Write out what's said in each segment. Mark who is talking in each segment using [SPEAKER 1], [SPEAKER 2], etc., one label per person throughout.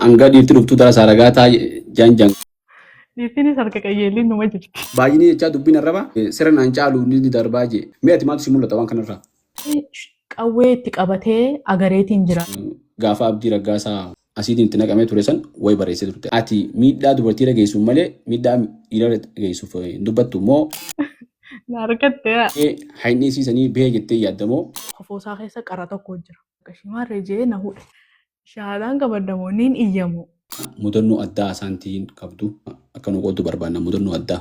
[SPEAKER 1] Angga dhiirti dhuftuu tara saaragaa janjang.
[SPEAKER 2] Dhiirtiin harka qayyelliin numa jirti.
[SPEAKER 1] Baay'inii jechaa dubbiin arraba sirnaan caalu ni darbaa jee. Mee ati maaltu si mul'ata waan kanarraa?
[SPEAKER 2] Qawwee itti qabatee agareetiin jira.
[SPEAKER 1] Gaafa abdii raggaasaa asiitiin itti naqamee ture san wayi bareessee turte. Ati miidhaa dubartiirra geessuun malee miidhaa dhiirarra geessuuf dubbattu immoo
[SPEAKER 2] Na argattee
[SPEAKER 1] hainii siisanii bahee jettee yaaddamoo
[SPEAKER 2] Hofoosaa keessa qara tokko jira. Shimarree jee na hudhe. Shaadaan qabadamoo niin iyyamu.
[SPEAKER 1] mudannoo addaa isaantiin qabdu akka nu qoodu barbaanna mudannoo addaa.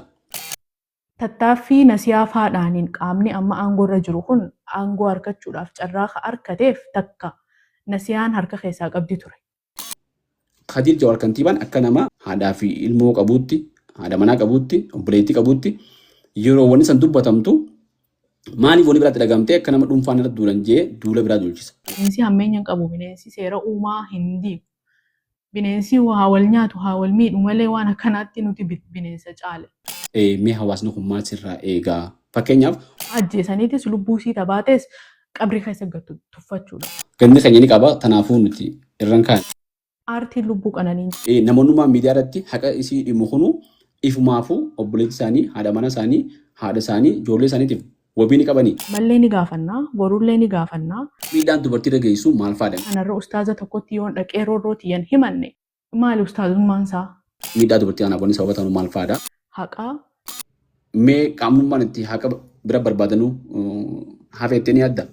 [SPEAKER 2] Tattaaffii nasiyaafaadhaaniin qaamni amma aangoorra jiru kun aangoo harkachuudhaaf carraa harkateef takka nasiyaan harka keessaa qabdi ture.
[SPEAKER 1] Khadiir Jawaar kantiibaan akka nama haadhaa fi ilmoo qabuutti, haadha manaa qabuutti, obboleettii qabuutti yeroo wanni san dubbatamtu maaliif wanni biraatti dhagamtee akka nama dhuunfaan irra duulan jee duula biraa duulchisa.
[SPEAKER 2] Bineensi hammeenya hin qabu, bineensi seera uumaa hin diigu. Bineensi haa wal nyaatu, haa wal miidhu malee waan akkanaatti nuti bineensa caale.
[SPEAKER 1] Mee hawaasni kun maal sirraa eegaa? Fakkeenyaaf
[SPEAKER 2] Ajjeesaniitis lubbuu sii taphates qabri keessa gattu tuffachuudha.
[SPEAKER 1] ganni keenya ni qaba tanaafuu nuti irraan kaan.
[SPEAKER 2] Aartiin lubbuu qananii.
[SPEAKER 1] Namoonnummaan miidiyaa irratti haqa isii dhimmu kunu ifumaafuu obboleettii isaanii, haadha mana isaanii, haadha isaanii, ijoollee isaaniitiif wabii ni qabanii.
[SPEAKER 2] Mallee ni gaafannaa, borullee ni gaafannaa.
[SPEAKER 1] Miidhaan dubartiirra geessu maal faadha?
[SPEAKER 2] Kanarra ustaaza tokkotti yoon dhaqee roorrooti yan himanne maali ustaazummaan isaa?
[SPEAKER 1] Miidhaa dubartii kanaaf wanni sababa ta'u maal faadha?
[SPEAKER 2] Haqaa.
[SPEAKER 1] Mee qaamummaan itti haqa bira barbaadanuu hafeettee ni adda?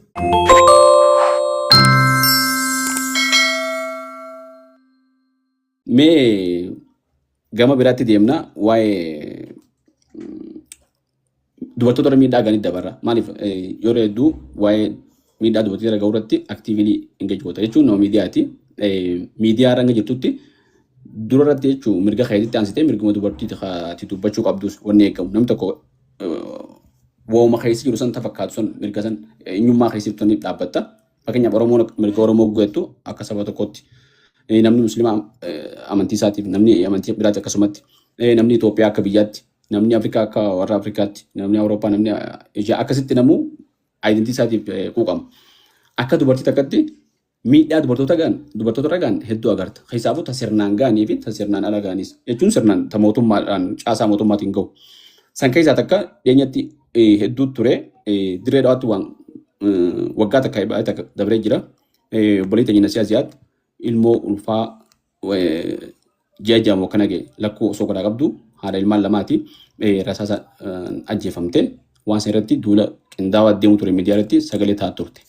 [SPEAKER 1] Mee gama biraatti deemna waa'ee dubartoota miidhaa ganii dabarra. Maaliif yeroo hedduu waa'ee miidhaa dubartii irra ga'u irratti aktiivili engage goota jechuun nama miidiyaati. Miidiyaa irra jirtutti dura irratti jechuun mirga keetitti aansitee mirguma dubartii dubbachuu qabdus wanni eegamu. Namni tokko wooma keessi jiru san tafakkaatu san mirga san eenyummaa keessatti dhaabbatta. Fakkeenyaaf Oromoon mirga Oromoo guutuu akka saba tokkotti namni musliimaa amantii isaatiif namni amantii biraatti akkasumatti namni Itoophiyaa akka biyyaatti namni Afrikaa akka warra Afrikaatti namni Awurooppaa namni Eeshiyaa akkasitti namuu aayidentii isaatiif quuqama. Akka dubartii takkatti miidhaa dubartoota irra gaan hedduu agarta. Keessaafuu tasirnaan gaanii fi tasirnaan ala gaanis jechuun sirnaan mootummaadhaan caasaa mootummaatiin gahu. San keessaa takka dhiyeenyatti hedduu ture dirree dhawaatti waan waggaa takka dabree jira. Obboleettii Nasiyaa Asiyaatti ilmoo ulfaa ji'a jaamoo kana ga'e lakkoo osoo godhaa qabdu haadha ilmaan lamaati rasaasa ajjeefamte waan sana irratti duula qindaawaa deemu ture miidiyaa irratti sagalee taa'aa turte.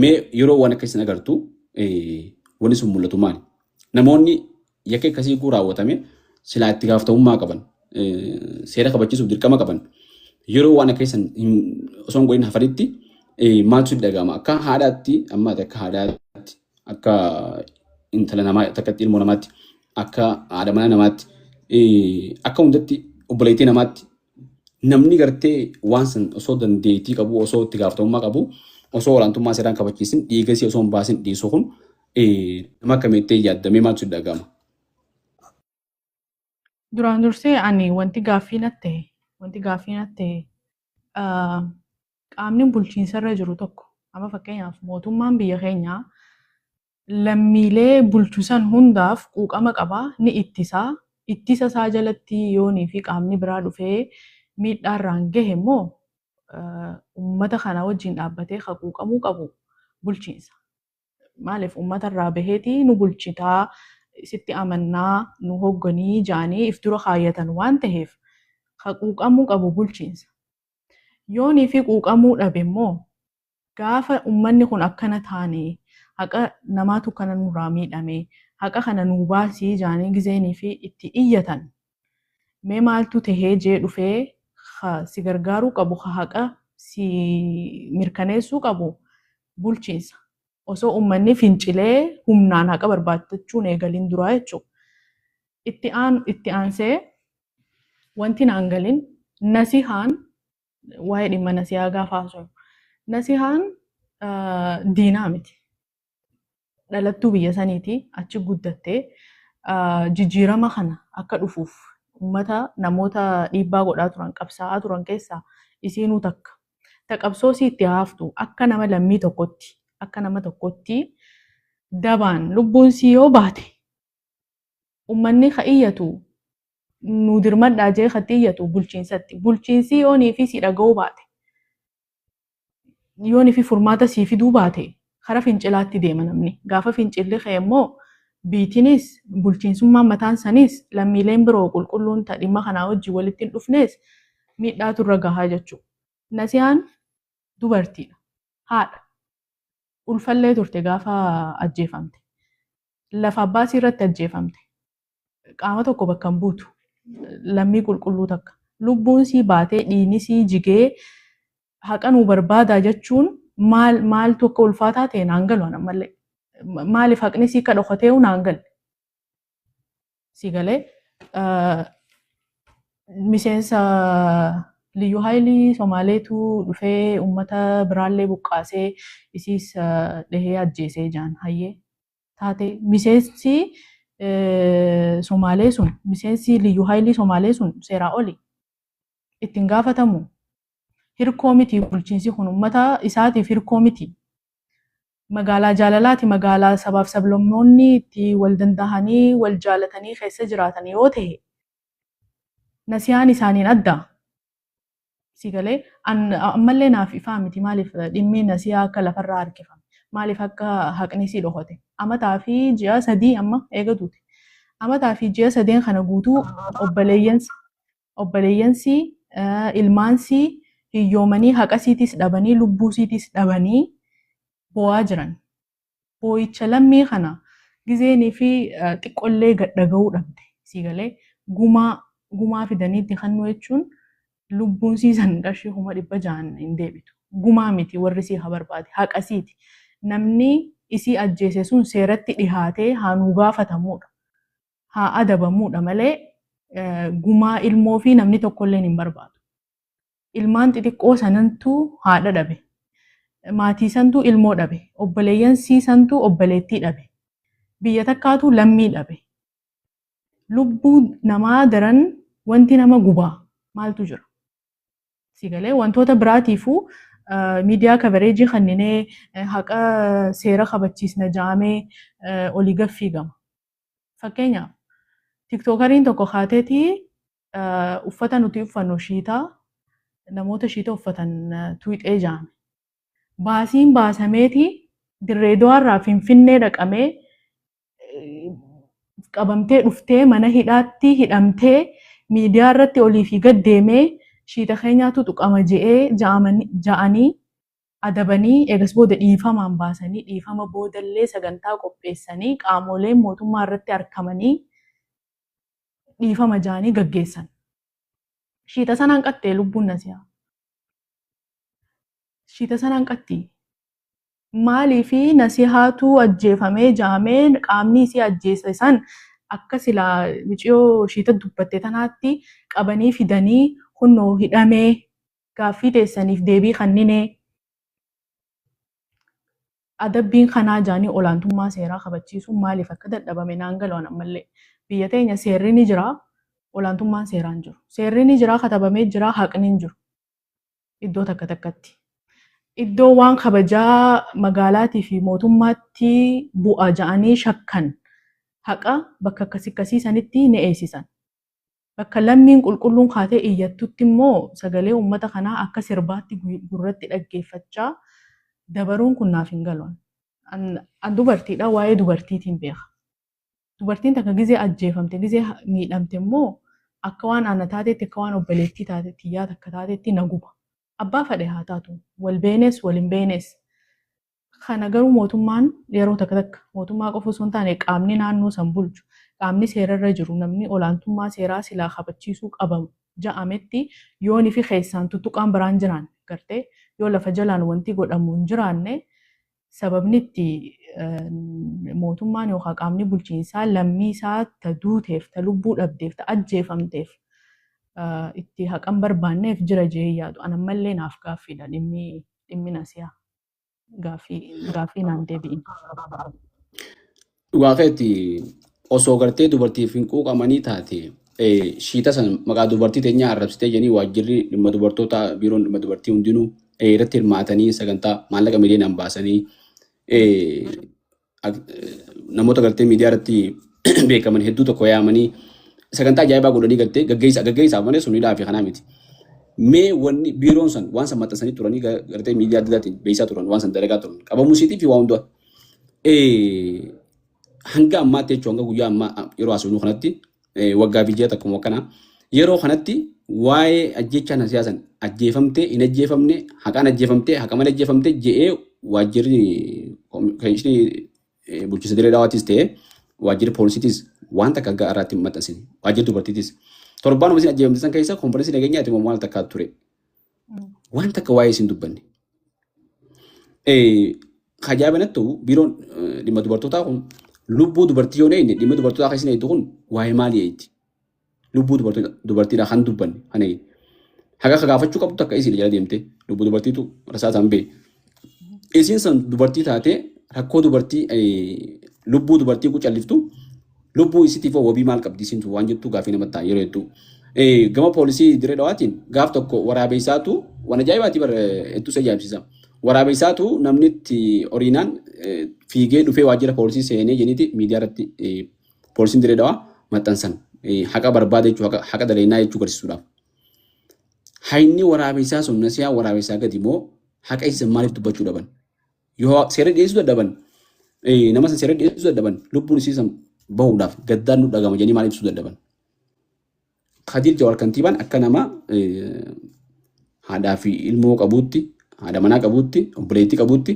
[SPEAKER 1] Mee yeroo waan akkasiin agartu wanni sun mul'atu maali? Namoonni yakka akkasii kun raawwatame silaa itti gaafatamummaa qaban seera kabachiisuuf dirqama qaban yeroo waan akkasiin osoo hin godhin hafanitti maaltu itti dhaga'ama? Akka haadhaatti amma akka haadhaatti akka intala namaa takkatti ilmoo namaatti akka haadha mana namaatti akka hundatti obboleettii namaatti namni gartee waan san osoo dandeettii qabu osoo itti gaafatamummaa qabu osoo olaantummaa seeraan kabachiisin dhiigasii osoo hin baasin dhiisu kun nama akkamitti yaaddamee maaltu itti dhaga'ama?
[SPEAKER 2] Duraan dursee ani wanti gaaffii natti qaamni bulchiinsarra jiru tokko amma fakkeenyaaf mootummaan biyya keenyaa lammiilee bulchusan hundaaf quuqama qabaa ni ittisaa. Ittisa isaa jalatti yoonii fi qaamni biraa dhufee miidhaarraan gahe immoo uummata kana wajjin dhaabbatee quuqamuu qabu bulchiinsa. Maaliif uummatarraa baheetii nu bulchitaa sitti amannaa nu hogganii jaanii if dura kaayyatan waan ta'eef quuqamuu qabu bulchiinsa. Yoonii fi quuqamuu dhabe immoo gaafa uummanni kun akkana taane haqa namaatu kana nurraa miidhame haqa kana nuu baasii jaanii gizeenii fi itti iyyatan mee maaltu tahee jee dhufee si gargaaruu qabu haqa si mirkaneessuu qabu bulchiinsa. Osoo uummanni fincilee humnaan haqa barbaadachuun eegaliin duraa jechuudha. Itti aansee wanti naan galin nasihaan waa'ee dhimma nasihaa gaafa haasa'u. Nasihaan diinaa miti. Dhalattuu biyya saniiti achi guddattee jijjiirama kana akka dhufuuf uummata namoota dhiibbaa godhaa turan qabsaa'aa turan keessaa isiinuu takka. Taqabsoo itti haaftu akka nama lammii tokkotti akka nama tokkotti dabaan lubbuun sii yoo baate ummanni ka iyyatu nu dirmadhaa jee ka iyyatu bulchiinsatti. Bulchiinsi yoonii fi si dhaga'uu baate yoonii fi furmaata sii fiduu baate kara fincilaatti deema namni. Gaafa fincilli ka'e immoo biitinis bulchiinsummaan mataan sanis lammiileen biroo qulqulluun dhimma kanaa wajjin walitti hin dhufnes miidhaatu irra gahaa jechuudha. Nasiyaan dubartiidha. Haadha. Ulfallee turte gaafa ajjeefamte. Lafa abbaa sii irratti ajjeefamte. Qaama tokko bakka hin buutu. Lammii qulqulluu takka. Lubbuun sii baatee dhiigni sii jigee haqa nuu barbaadaa jechuun maal tokko ulfaataa ta'e naan galu ammallee. Maaliif haqni sii ka dhokatee naan galle. Si galee miseensa Liyyuu Haayilii Somaaleetu dhufee uummata biraallee buqqaasee isiis dhahee ajjeesee jaan hayyee taate miseensi Somaalee sun miseensi Liyyuu Haayilii Somaalee sun seeraa oli ittiin gaafatamu hirkoo miti bulchiinsi kun uummata isaatiif hirkoo miti. Magaalaa jaalalaati magaalaa sabaaf sablammoonni itti wal dandahanii wal jaalatanii keessa jiraatan yoo ta'e nasiyaan isaaniin adda. Si galee ammallee naaf ifaa miti maaliif dhimmi nasiyaa akka lafarraa harkifame maaliif akka haqni sii dhokote amataa fi ji'a 3 amma eegatuuti. Amataa fi ji'a 3 kana guutuu obboleeyyansi ilmaansi hiyyoomanii haqasiitis dhabanii lubbuusiitis dhabanii bo'aa jiran. Boo'icha lammii kana gizeenii fi xiqqollee dhaga'uu dhabde. Si galee gumaa fidaniitti kannuu jechuun lubbuun siisan qarshii 600 hin deebitu. Gumaa miti warri sii haa barbaade haqasiiti. Namni isii ajjeese sun seeratti dhihaatee haa nuu gaafatamuudha. Haa adabamuudha malee gumaa ilmoo fi namni tokkollee hin barbaadu. Ilmaan xixiqqoo sanantu haadha dhabe. Maatii santu ilmoo dhabe. Obboleeyyan santu obboleettii dhabe. Biyya takkaatu lammii dhabe. Lubbuu namaa daran wanti nama gubaa maaltu jira? Si galee wantoota biraatiifuu miidiyaa kabareejii kanninee haqa seera kabachiisna jaamee olii gaffiigama. Fakkeenyaaf tiktookariin tokko kaateetii uffata nuti uffannu shiitaa namoota shiita uffatan tuwixee jaame. Baasiin baasameetii dirree do'arraa finfinnee dhaqamee qabamtee dhuftee mana hidhaatti hidhamtee miidiyaa irratti olii fi gad deemee shiita keenyaatu tuqama je'ee ja'anii adabanii eegas booda dhiifamaan baasanii dhiifama boodallee sagantaa qopheessanii qaamoleen mootummaa irratti argamanii dhiifama ja'anii gaggeessan. Shiita sanaan qattee lubbuun nasiyaa. Shiita sanaan qatti. Maaliifi nasihaatu ajjeefamee jaamee qaamni isii ajjeese san akka silaa miciyoo shiita dubbatte tanaatti qabanii fidanii kunnoo hidhamee gaaffii teessaniif deebii kanninee adabbiin kanaa jaanii olaantummaa seeraa kabachiisuun maaliif akka dadhabame naan galu ammallee. Biyya teenya seerri ni jira, olaantummaan seeraa hin jiru. Seerri ni jira, katabamee jira, haqni hin jiru. Iddoo takka takkatti. Iddoo waan kabajaa magaalaatii fi mootummaatti bu'a ja'anii shakkan haqa bakka akkasii sanitti ni eessisan. Bakka lammiin qulqulluun kaatee iyyattutti immoo sagalee uummata kanaa akka sirbaatti gurratti dhaggeeffachaa dabaruun kun naaf hin galu. An dubartiidha waa'ee dubartiitiin beeka. Dubartiin takka gizee ajjeefamte gizee miidhamte immoo akka waan ana taateetti akka waan obboleettii taateetti yaa takka taateetti na guba. Abbaa fedhe haa taatu wal beenes wal hin beenes. Kana garuu mootummaan yeroo takka takka mootummaa qofa osoo hin taane qaamni naannoo san bulchu qaamni seerarra jiru namni olaantummaa seeraa silaa kabachiisuu qabamu ja'ametti yoonii fi keessaan tuttuqaan biraan jiraan gartee yoo lafa jalaan wanti godhamu hin jiraanne sababni itti mootummaan yookaan qaamni bulchiinsaa lammii isaa ta duuteef ta lubbuu dhabdeef ta ajjeefamteef itti haqan barbaanneef jira jee yaadu. Anammallee naaf gaaffiidha dhimmi nasiyaa gaaffii naan deebi'in.
[SPEAKER 1] Dhugaa keetti osoo gartee dubartiif hin quuqamanii taate shiita san maqaa dubartii teenyaa arrabsitee jenii waajjirri dhimma dubartoota biiroon dhimma dubartii hundinuu irratti hirmaatanii sagantaa maallaqa miliyoonaan baasanii namoota gartee miidiyaa irratti beekaman hedduu tokko yaamanii sagantaa ajaa'ibaa godhanii gartee gaggeessaa malee sunidhaa fi kanaa miti. Mee wanni biiroon san waan san maxxansanii turanii gartee miidiyaa adda addaatiin beeksisaa turan waan san dalagaa turan qabamuu isiitii fi waan hundaa. Hanga ammaatti jechuun hanga guyyaa ammaa yeroo asii kanatti waggaa fi ji'a tokko kana yeroo kanatti waa'ee ajjechaa siyaasan ajjeefamtee hin ajjeefamne haqaan ajjeefamtee haqaman ajjeefamtee je'ee waajjirri bulchiinsa dirree daawwatiis ta'ee waajjirri poolisiitis waan takka hanga irratti maxxansine waajjirri dubartiitis torbaan isin ajjeefamte san keessa konferensii nageenyaati moo maal takka ture waan takka waa'ee isin dubbanne. Kajaabanattu biiroon dhimma dubartootaa kun lubbuu dubartii yoo ta'e dhimma dubartootaa keessatti eeyitu kun waa'ee maalii eeyti? Lubbuu dubartiidhaa kan dubbanne kan eeyi. Haqa gaafachuu qabdu takka isin jala deemte lubbuu dubartiitu rasaasaan bee. Isin san dubartii taate rakkoo dubartii lubbuu dubartii kucalliftu lubbuu isiitiif wabii maal qabdi isin waan jettu gaafii namatti ta'a yeroo hedduu. Gama poolisii dirree dhawaatiin gaaf tokko waraabessaatu waan ajaa'ibaati bara hedduu isa ajaa'ibsiisa. Waraabessaatu namni itti oriinaan fiigee dhufee waajjira poolisii seenee jeniiti miidiyaa irratti poolisiin dirree dhawaa maxxansan haqa barbaada jechuudha haqa daleenaa jechuu agarsiisuudhaaf. Hayni waraabessaa sun nasiyaa waraabessaa gadi moo haqa isa maaliif dubbachuu dhaban? Yoo seera dhiyeessuu dadhaban nama san seera dhiyeessuu dadhaban lubbuun isiisan bahuudhaaf gaddaan nu dhagama jennee maaliif ibsuu dadhaban? Khadiir Jawaar kantiibaan akka nama haadhaa fi ilmoo qabuutti haadha manaa qabuutti obboleettii qabuutti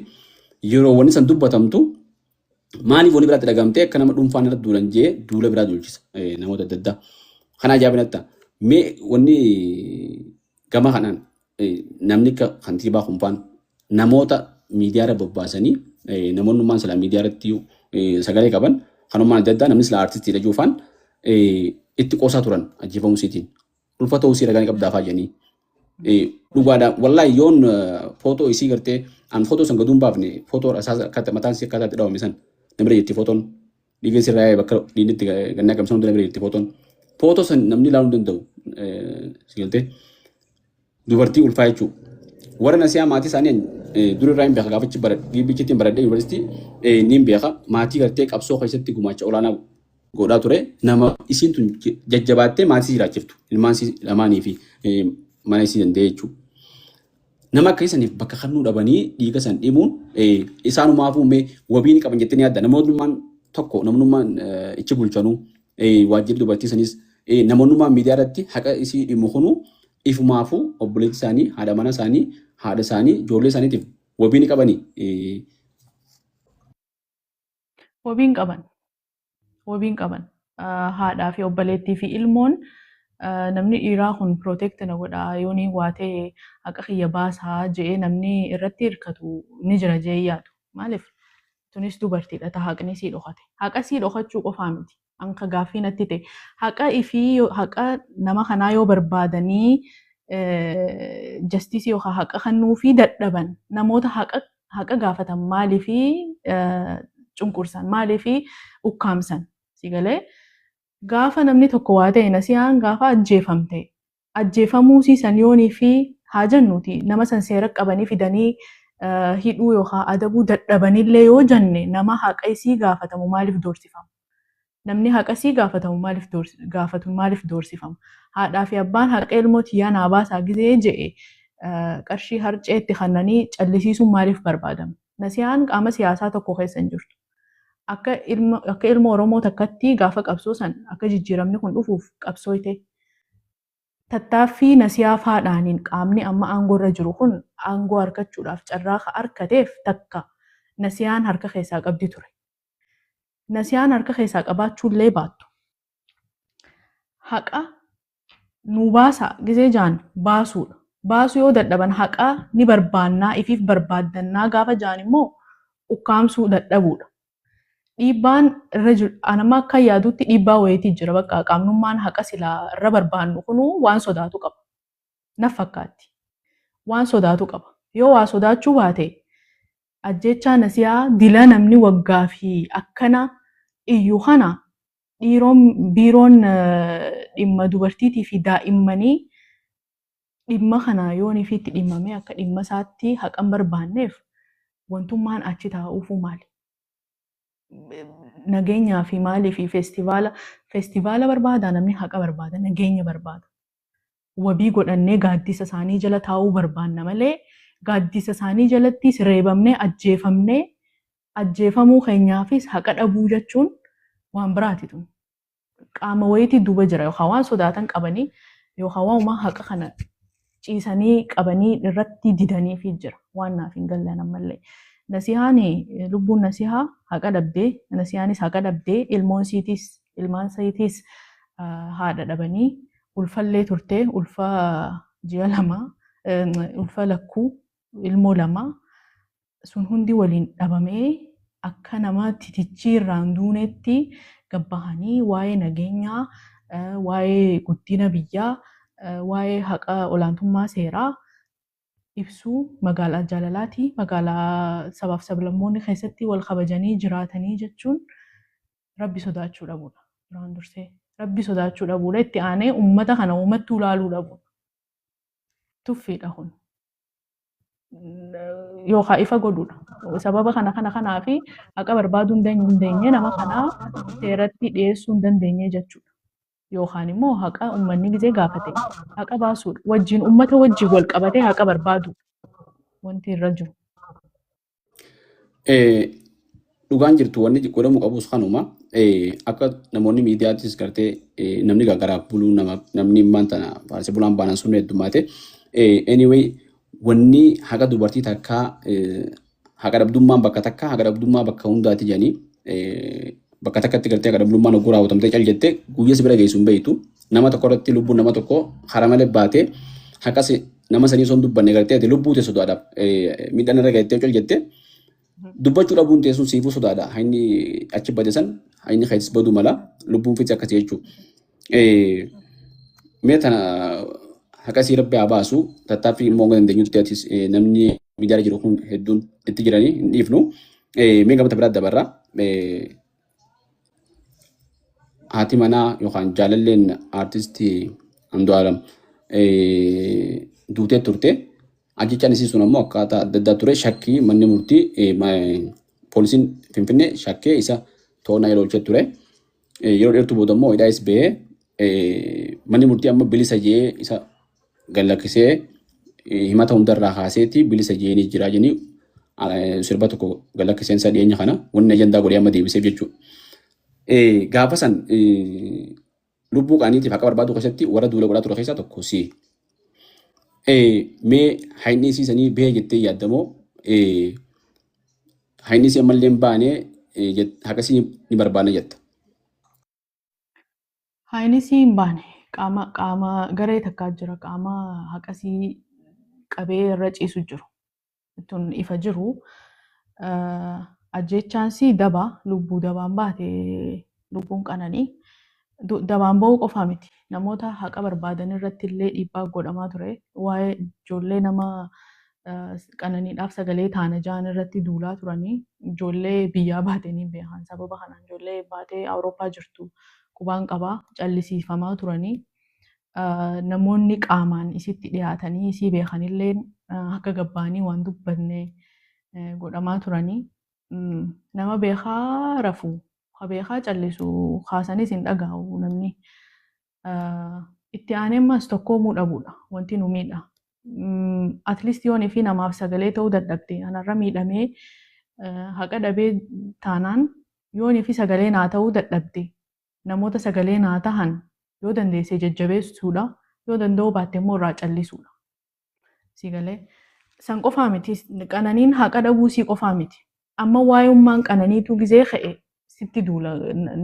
[SPEAKER 1] yeroo wanni san dubbatamtu maaliif wanni biraatti dhagamtee akka nama dhuunfaan irratti duulan jee duula biraa duulchisa namoota adda addaa. Kana ajaa'ibinatta mee wanni gama kanaan namni kantiibaa kumpaan namoota miidiyaa irra bobbaasanii namoonnummaan sila miidiyaa irratti sagalee qaban kanummaan adda addaa namni sila aartistiidha juufaan itti qoosaa turan ajjeefamuu isiitiin ulfa ta'uu isii ragaanii qabdaafaa jedhanii. Dhugaadhaan wallaahi yoon footoo isii gartee an footoo san gaduun baafne footoo mataan isii akkaataa itti dhawame san namni jetti footoon dhiigeen sirraa bakka dhiinitti gannaa qabsan hundi namni jetti footoo san namni ilaaluu hin danda'u sigaltee dubartii ulfaa jechuudha. Warra nasiyaa maatii isaanii durirraa hin beeka gaafachi biibichittiin baradhee yuunivarsiitii ni hin beeka maatii gartee qabsoo keessatti gumaacha olaanaa godhaa ture nama isiin tun jajjabaattee maatii jiraachiftu ilmaan lamaanii fi mana isii danda'e jechuudha. Nama akka isaniif bakka kannuu dhabanii dhiiga san dhimuun isaanumaafuu mee wabii ni qaban jettee ni yaadda. Namoonnummaan tokko namnummaan ichi bulchanuu waajjirri dubartii sanis namoonnummaan miidiyaa irratti haqa isii dhimu kunuu ifumaafuu obboleetti isaanii haadha mana isaanii haadha isaanii ijoollee isaaniitiif wabii ni qabanii.
[SPEAKER 2] Wabiin qaban haadhaa fi obboleettii fi ilmoon namni dhiiraa kun protect na godha yoo ni waatee haqa kiyya baasaa je'ee namni irratti hirkatu ni jira jee yaadu. Maaliif tunis dubartiidha ta haqni sii dhokate. Haqa sii dhokachuu qofaa miti. Anka gaaffii natti ta'e haqa nama kanaa yoo barbaadanii jastisii yookaan haqa kannuu fi dadhaban namoota haqa gaafatan maaliif cunqursan maaliif ukkaamsan sigalee. Gaafa namni tokko waa ta'e nasiyaan gaafa ajjeefamuu siisan yoonii fi haa jennuuti nama san seera qabanii fidanii hidhuu yookaan adabuu dadhabanillee yoo jenne nama haqa isii gaafatamu maaliif doorsifama? Namni haqa isii gaafatamu maaliif doorsifama? Haadhaa fi abbaan haqa ilmooti yaa naa baasaa gizee je'e qarshii harceetti kannanii callisiisuun maaliif barbaadama? Nasiyaan qaama siyaasaa tokko keessa hin jirtu. Akka ilma Oromoo takkatti gaafa qabsoo san akka jijjiiramni kun dhufuuf qabsooyte. Tattaaffii nasiyaa faadhaaniin qaamni amma aangoo irra jiru kun aangoo harkachuudhaaf carraa harkateef takka nasiyaan harka keessaa qabdi ture. Nasiyaan harka keessaa qabaachuullee baattu. Haqa nu baasaa gizee jaan baasuudha. Baasuu yoo dadhaban haqa ni barbaannaa ifiif barbaaddannaa gaafa jaan immoo ukkaamsuu dadhabuudha. Dhiibbaan irra jiru anama akka yaadutti dhiibbaa wayiitii jira bakka qaamnummaan haqa silaa irra barbaannu kunuu waan sodaatu qaba. Naf fakkaatti. Waan sodaatu qaba. Yoo waa sodaachuu baate ajjechaa nasiyaa dila namni waggaa fi akkana iyyuu kana biiroon dhimma dubartiitii fi daa'immanii dhimma kana yoonii fi itti dhimmamee akka dhimma isaatti haqan barbaanneef wantummaan achi taa'uufuu maali? nageenyaa fi maalii fi feestivaala barbaada namni haqa barbaada nageenya barbaada. Wabii godhannee gaaddisa isaanii jala taa'uu barbaanna malee gaaddisa isaanii jalatti reebamnee ajjeefamuu keenyaafis haqa dhabuu jechuun waan biraati tun. Qaama wayiitii duuba jira yookaan waan sodaatan qabanii yookaan waan haqa kana ciisanii qabanii irratti didaniifi jira waan naaf hin galle ammallee. Nasihaan lubbuun nasihaa haqa dhabdee nasihaanis haqa dhabdee ilmaan isiitiis haadha dhabanii ulfallee turtee ulfa ji'a lama ulfa lakkuu ilmoo lama sun hundi waliin dhabamee akka nama titichi irraan duunetti gabbahanii waa'ee nageenyaa waa'ee guddina biyyaa waa'ee haqa olaantummaa seeraa ibsuu magaalaa jaalalaati magaalaa sabaaf sablammoonni keessatti wal kabajanii jiraatanii jechuun rabbi sodaachuu dhabuudha. Duraan dursee rabbi sodaachuu dhabuudha itti aanee uummata kana uummattuu ilaaluu dhabuudha. Tuffiidha kun. Yookaan ifa godhuudha. Sababa kanaa fi haqa barbaaduu hin dandeenye nama kanaa seeratti dhiyeessuu hin dandeenye jechuudha. Yookaan immoo haqa uummanni gizee gaafate haqa baasuudha. Wajjin uummata wajjin wal qabatee haqa barbaadu wanti irra jiru.
[SPEAKER 1] Dhugaan jirtu wanni godhamu qabus kanuma akka namoonni miidiyaattis gartee namni gargaraaf buluu namni maanta faarsee bulaan baanan sun heddummaate anyway wanni haqa dubartii takkaa haqa dhabdummaan bakka takkaa haqa dhabdummaa bakka hundaati jedhanii bakka takkatti gartee haqa dhabdummaan oguu raawwatamtee cal jettee guyyaa si bira geessu hin beektu nama tokko irratti lubbuun nama tokko hara malee baatee haqas nama sanii son dubbanne gartee lubbuu teessu sodaadhaaf miidhaan irra geettee cal jettee dubbachuu dhabuun teessuun siifuu sodaadha. Inni achi bade san inni keessis baduu mala lubbuun fiixee akkasii jechuudha. Mee tana haqa rabbi haa baasu tattaaffii immoo dandeenyutti namni miidiyaa jiru kun hedduun itti jiranii hin dhiifnu. Mee gamta biraatti dabarra. Haati manaa yookaan jaalalleen aartistii Andu'aalam duutee turte. Ajjechaan isii sun ammoo akkaataa adda addaa ture shakkii manni murtii poolisiin Finfinnee shakkee isa to'annaa yeroo oolchee ture. Yeroo dheertuu booda ammoo hidhaa is bahee manni murtii amma bilisa jee isa gallakkisee himata hundarraa kaaseeti bilisa jee ni jira jenii sirba tokko gallakkiseen isaa dhiyeenya kana wanni ajandaa godhee amma deebiseef jechuudha. Gaafa san lubbuu qaaniitiif haqa barbaadu keessatti warra duula godhaa ture keessaa tokko si. Mee hayni isiisanii bahee jettee yaadamoo hayni isii ammallee hin baane haqasii ni barbaadna jetta.
[SPEAKER 2] Hayni isii hin baane qaama garee takkaa jira qaama haqasii qabee irra ciisu jiru. Tun ifa jiru. Ajjechaan sii daba lubbuu dabaan baate lubbuun qananii. Dabaan bahuu qofaa miti. Namoota haqa barbaadan irratti illee dhiibbaa godhamaa ture. Waa'ee ijoollee nama qananiidhaaf sagalee taana ja'an irratti duulaa turanii ijoollee biyyaa baatanii beekan. Sababa kanaan ijoollee baatee Awurooppaa jirtu qubaan qabaa callisiifamaa turanii namoonni qaamaan isitti dhiyaatanii isii beekanillee akka gabbaanii waan dubbanne godhamaa turanii nama beekaa rafuu. Beekaa callisu kaasanis hin dhagahu namni itti aanee ammas tokkoomuu dhabuudha wanti nu miidha. At least yoon fi namaaf sagalee ta'uu dadhabde anarra miidhamee haqa dhabee taanaan yoon fi sagalee naa ta'uu dadhabde namoota sagalee naa tahan yoo dandeesse jajjabeessuudha yoo danda'uu baatte immoo irraa callisuudha. Sigalee san qofaa miti qananiin haqa dhabuu sii qofaa miti amma waa'ummaan qananiitu gizee ka'e. Sitti duula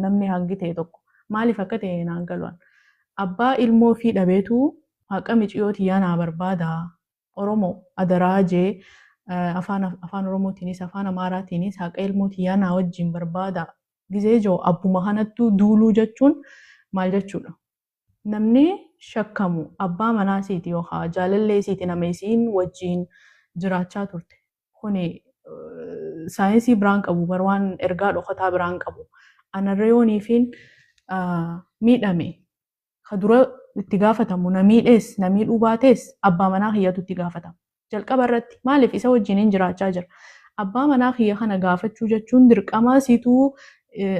[SPEAKER 2] namni hangi ta'e tokko maaliif akka ta'e naan galuun abbaa ilmoo fi dhabeetu haqa miciyootii yaanaa barbaada Oromoo adaraa jee afaan Oromootiinis afaan Amaaraatiinis haqa ilmootii yaanaa wajjin barbaada gizee joo abbuma kanattuu duuluu jechuun maal jechuudha. Namni shakkamu abbaa manaa siiti yookaan jaalallee siiti nama isiin wajjin jiraachaa turte kuni. Saayinsii biraan qabu barwaan ergaa dhokataa biraan qabu. Anarreeyoonii fi miidhame ka dura itti gaafatamu na miidhees na miidhuu baatees abbaa manaa kiyyatu itti gaafatama. Jalqaba irratti maaliif isa wajjin hin jiraachaa jira. Abbaa manaa kiyya kana gaafachuu jechuun dirqama situu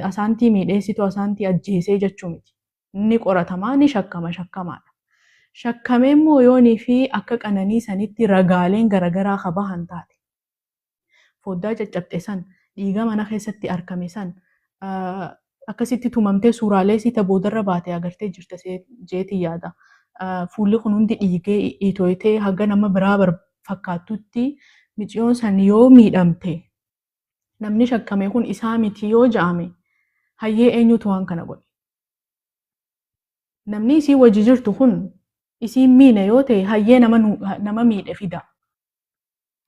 [SPEAKER 2] asaantii miidheessitu asaantii ajjeesee jechuu miti. Ni qoratamaa ni shakkamaadha. Shakkamee immoo yoonii fi akka qananii sanitti ragaaleen garaagaraa ka bahan taate. Foddaa caccabxe san, dhiiga mana keessatti argame san, akkasitti tumamtee suuraalee siita boodarra baatee agartee jirta jeetii yaada. Fuulli kun hundi dhiigee itooyitee haga nama biraa fakkaattutti micciyoon san yoo miidhamte namni shakkame kun isaa miti yoo ja'ame hayyee eenyutu waan kana godhe. Namni isii wajji jirtu kun isiin miine yoo ta'e hayyee nama miidhe fida.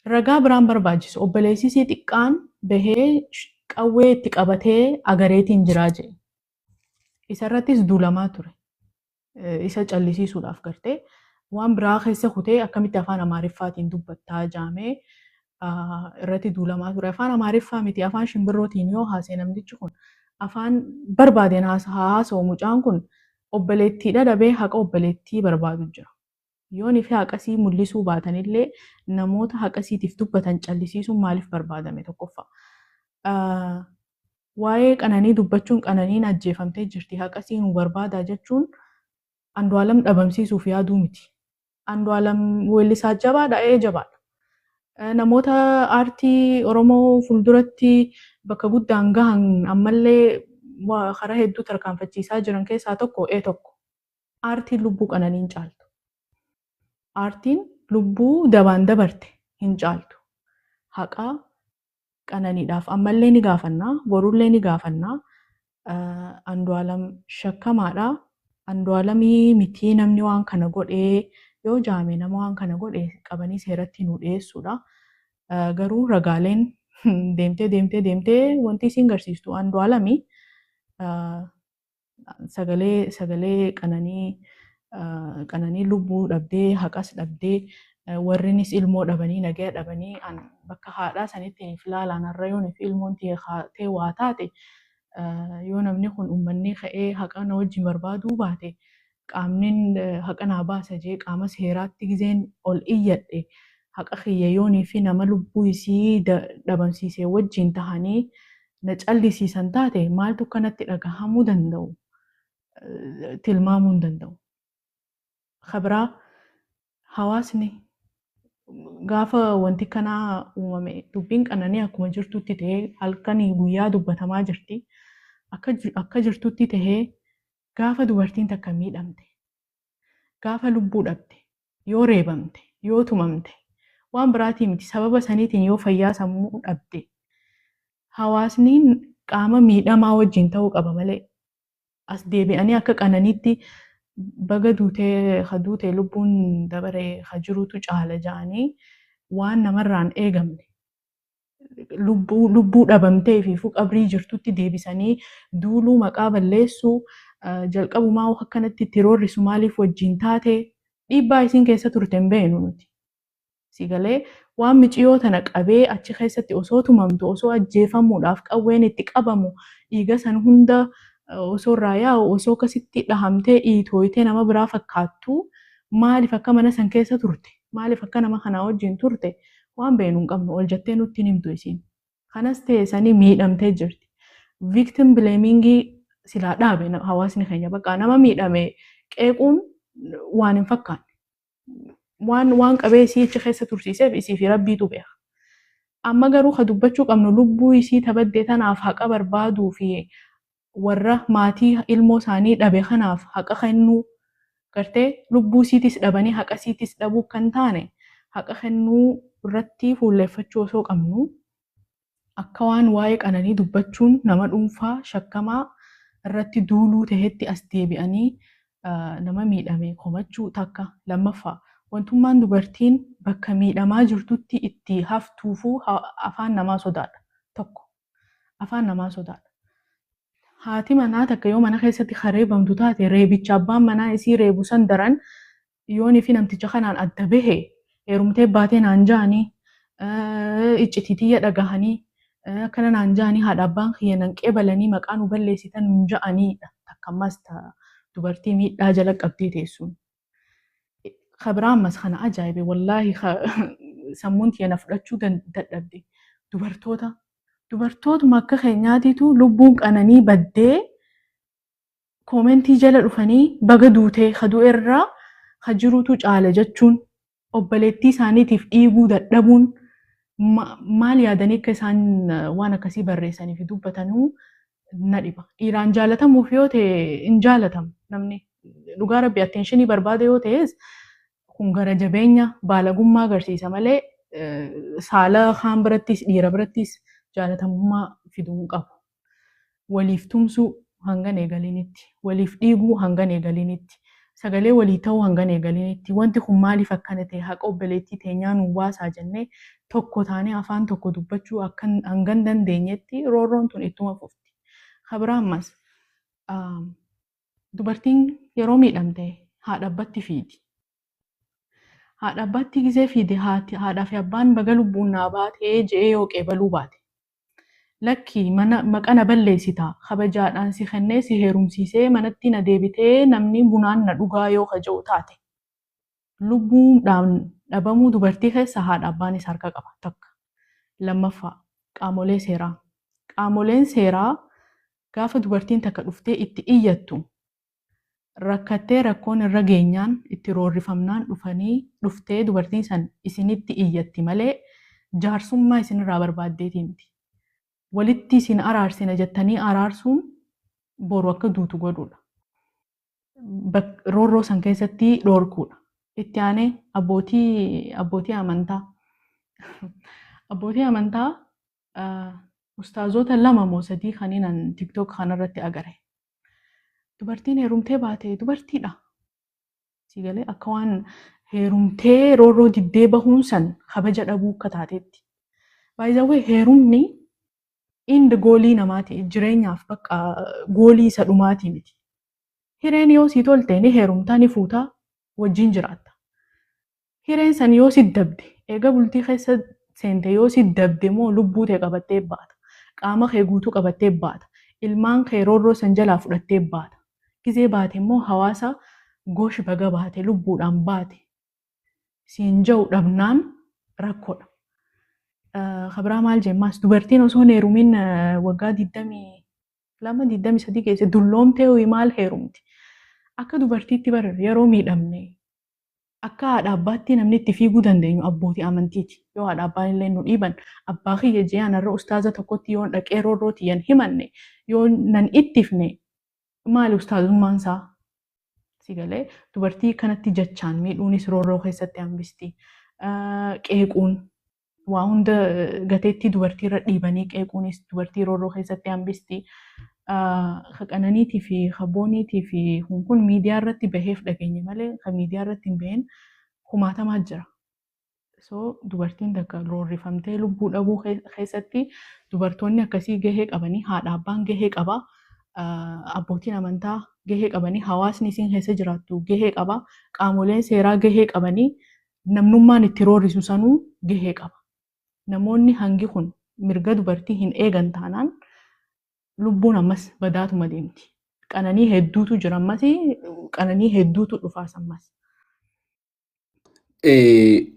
[SPEAKER 2] Ragaa biraan barbaachisu obboleessisii xiqqaan bahee qawwee itti qabatee agareetiin jiraa jedhe. Isarrattis duulamaa ture. Isa callisiisuudhaaf gartee waan biraa keessa kutee akkamitti afaan Amaariffaatiin dubbattaa jaamee irratti duulamaa ture. Afaan Amaariffaa miti afaan shimbirrootiin yoo haasee namtichi kun afaan barbaadeen haasa'u mucaan kun obboleettiidha dhabee haqa obboleettii barbaadu jira. Yoonii fi haqasii mul'isuu baatanillee namoota haqasiitiif dubbatan callisiisuun maaliif barbaadame tokkoffaa. Waa'ee qananii dubbachuun qananiin ajjeefamtee jirti haqasii nu barbaadaa jechuun Andu'aalam dhabamsiisuuf yaaduu miti. Andu'aalam weellisaa jabaadha jabaadha. Namoota aartii Oromoo fuulduratti bakka guddaan gahan ammallee karaa hedduu tarkaanfachiisaa jiran keessaa tokko tokko. Aartiin lubbuu qananiin caaltu. Aartiin lubbuu dabaan dabarte hin caaltu. Haqaa qananiidhaaf ammallee ni gaafannaa, borullee ni gaafannaa. Andu'aalam shakkamaadha. Andu'aalamii miti namni waan kana godhee yoo jaame nama waan kana godhe qabanii seeratti nu dhiyeessuudha. Garuu ragaaleen deemtee wanti isin garsiistu Andu'aalamii sagalee qananii lubbuu dhabdee haqas dhabdee warrinis ilmoo dhabanii nagaya dhabanii bakka haadhaa sanitti filaalaan har'a yoon fi ilmoon ta'e waa taate yoo namni kun uummanni ka'ee haqa na wajjin barbaaduu baate qaamnin haqa naa baasa jee qaama seeraatti gizeen ol iyyadhe haqa kiyya yoonii fi nama lubbuu isii dhabamsiisee wajjin tahanii na callisiisan taate maaltu kanatti dhagahamuu danda'u tilmaamuu hin danda'u. Kabraa hawaasni gaafa wanti kanaa uumame dubbiin qananii akkuma jirtutti ta'ee halkanii guyyaa dubbatamaa jirti. Akka jirtutti tahee gaafa dubartiin takka miidhamte, gaafa lubbuu dhabde, yoo reebamte, yoo tumamte, waan biraatii miti sababa saniitiin yoo fayyaa sammuu dhabde, hawaasni qaama miidhamaa wajjin ta'uu qaba malee as deebi'anii akka qananiitti baga duutee lubbuun dabaree jirutu caala ja'anii waan namarraan eegamne. Lubbuu dhabamtee fi qabrii jirtutti deebisanii duuluu maqaa balleessuu jalqabumaa akkanatti itti roorrisu maaliif wajjin taate dhiibbaa isiin keessa turte hin beeknu nuti. Sigalee waan miciyoo tana qabee achi keessatti osoo tumamtu osoo ajjeefamuudhaaf qawween itti qabamu dhiiga san hunda osoo irraa yaa'u osoo akkasitti dhahamtee dhiitooyitee nama biraa fakkaattu maaliif akka mana san keessa turte maaliif akka nama kanaa wajjin turte. Waan beeknu hin qabnu ol jettee nutti himtu isiin. Kanas ta'e sanii miidhamtee jirti. Victim blamingii silaa dhaabe hawaasni keenya bakka nama miidhame qeequun waan hin fakkaanne. Waan qabee isii achi keessa tursiiseef isii fi rabbiitu beeka. Amma garuu ka dubbachuu qabnu lubbuu isii tabaddee tanaaf haqa barbaaduu fi warra maatii ilmoo isaanii dhabe kanaaf haqa kennuu gartee lubbuu isiitis dhabanii haqa isiitis dhabuu kan taane haqa kennuu irratti fuulleeffachuu osoo qabnu akka waan waa'ee qananii dubbachuun nama dhuunfaa shakkamaa irratti duuluu tahetti as deebi'anii nama miidhame komachuu takka lammaffaa wantummaan dubartiin bakka miidhamaa jirtutti itti haftuufuu afaan namaa sodaadha tokko afaan namaa sodaadha. Haati manaa takka yoo mana keessatti reebamtu taate reebicha abbaan manaa isii reebu san daran yoonii fi namticha kanaan adda bahe heerumtee baatee naan ja'anii iccititiyya dhagahanii akkana naan ja'anii haadha abbaan kiyya nan qeebalanii maqaa nu balleessitan nun ja'aniidha. Takka ammas dubartii miidhaa jala qabdee teessuun. Kabraa ammas kana ajaa'ibe wallaahi sammuun tiyya na fudhachuu dadhabde. dubartootuma akka keenyaatiitu lubbuun qananii baddee koomentii jala dhufanii baga duutee kaduu irraa jirutu caala jechuun obboleettii isaaniitiif dhiiguu dadhabuun maal yaadanii akka isaan waan akkasii barreessanii fi dubbatanuu na dhiba. Dhiiraan jaalatamuuf yoo ta'e hin jaalatamu namni dhugaa rabbi atteenshinii barbaade yoo ta'es kun gara jabeenya baalagummaa agarsiisa malee saala kaan birattis dhiira birattis jaalatamummaa fiduu hin qabu. Waliif tumsuu hangan eegalinitti, waliif dhiiguu hangan eegalinitti, sagalee walii ta'uu hangan eegalinitti. Wanti kun maaliif akkana ta'e haqa obboleettii teenyaa nu baasaa jennee tokko taanee afaan tokko dubbachuu hangan dandeenyetti roorroon tun ittuma fufti. Kabira ammas dubartiin yeroo miidhamte haadha abbatti fiidi. Haadha abbatti gisee fiide haadhaa fi abbaan baga lubbuun naa baatee je'ee yoo qeebaluu baate. Lakki maqana balleessita kabajaadhaan si kennee si heerumsiisee manatti na deebitee namni bunaan na dhugaa yoo kaja'u taate. Lubbuudhaan dhabamuu dubartii keessa haadha abbaanis harka qaba takka. Lammaffaa qaamolee seeraa. Qaamoleen seeraa gaafa dubartiin takka dhuftee itti iyyattu rakkattee rakkoon irra geenyaan itti roorrifamnaan dhuftee dubartiin san isinitti iyyatti malee jaarsummaa isinirraa barbaaddeetii miti. Walitti isin araarsina jettanii araarsuun boru akka duutu godhuudha. Roorroo san keessatti dhoorkuudha. Itti aanee abbootii amantaa. Abbootii amantaa ustaazota 2 moo 3 kaniinan TikTok kanarratti agare. Dubartiin heerumtee baate dubartiidha. Sigalee akka waan heerumtee roorroo diddee bahuun san kabaja dhabuu akka taateetti. Baay'ee heerumni Indi goolii namaati jireenyaaf bakka goolii isa dhumaatii miti. Hireen yoo si tolte ni heerumtaa ni fuutaa wajjin jiraatta. Hireen san yoo si dabde eega bultii keessa seente yoo si dabde moo lubbuu tee qabattee baata. Qaama kee guutuu qabattee baata. Ilmaan kee roorroo san jalaa fudhattee baata. Gizee baate immoo hawaasa goosh baga baate lubbuudhaan baate. Siin ja'u dhabnaan rakkoodha. Kabira maal jemmaas dubartiin osoo heerumin waggaa 22-23 keessa dulloomtee maal heerumti. Akka dubartiitti yeroo miidhamne akka haadha abbaatti namni itti fiiguu dandeenyu abbootii amantiiti. Yoo haadha abbaan illee nu dhiiban abbaa kiyya jiyaan irra ustaaza tokkotti yoo dhaqee roorroo tiyyan himanne yoo nan ittifne maali ustaazummaan isaa? Sigalee dubartii kanatti jechaan miidhuunis roorroo keessatti hambisti. Qeequun waa hunda gateetti dubartii irra dhiibanii qeequunis dubartii roorroo keessatti hambisti. Qananiitii fi booniitii fi kun miidiyaa irratti baheef dhageenya malee kan miidiyaa irratti hin baheen kumaatamaa jira. So dubartiin takka roorrifamtee lubbuu dhabuu keessatti dubartoonni akkasii gahee qabanii haadha abbaan gahee qaba. Abbootiin amantaa gahee qabanii hawaasni isin keessa jiraattu gahee qaba. Qaamoleen seeraa gahee qabanii namnummaan itti roorrisu sanuu gahee qaba. Namoonni hangi kun mirga dubartii hin eegan taanaan lubbuun ammas badaatuma deemti. Qananii hedduutu jira ammas qananii hedduutu dhufaas ammas.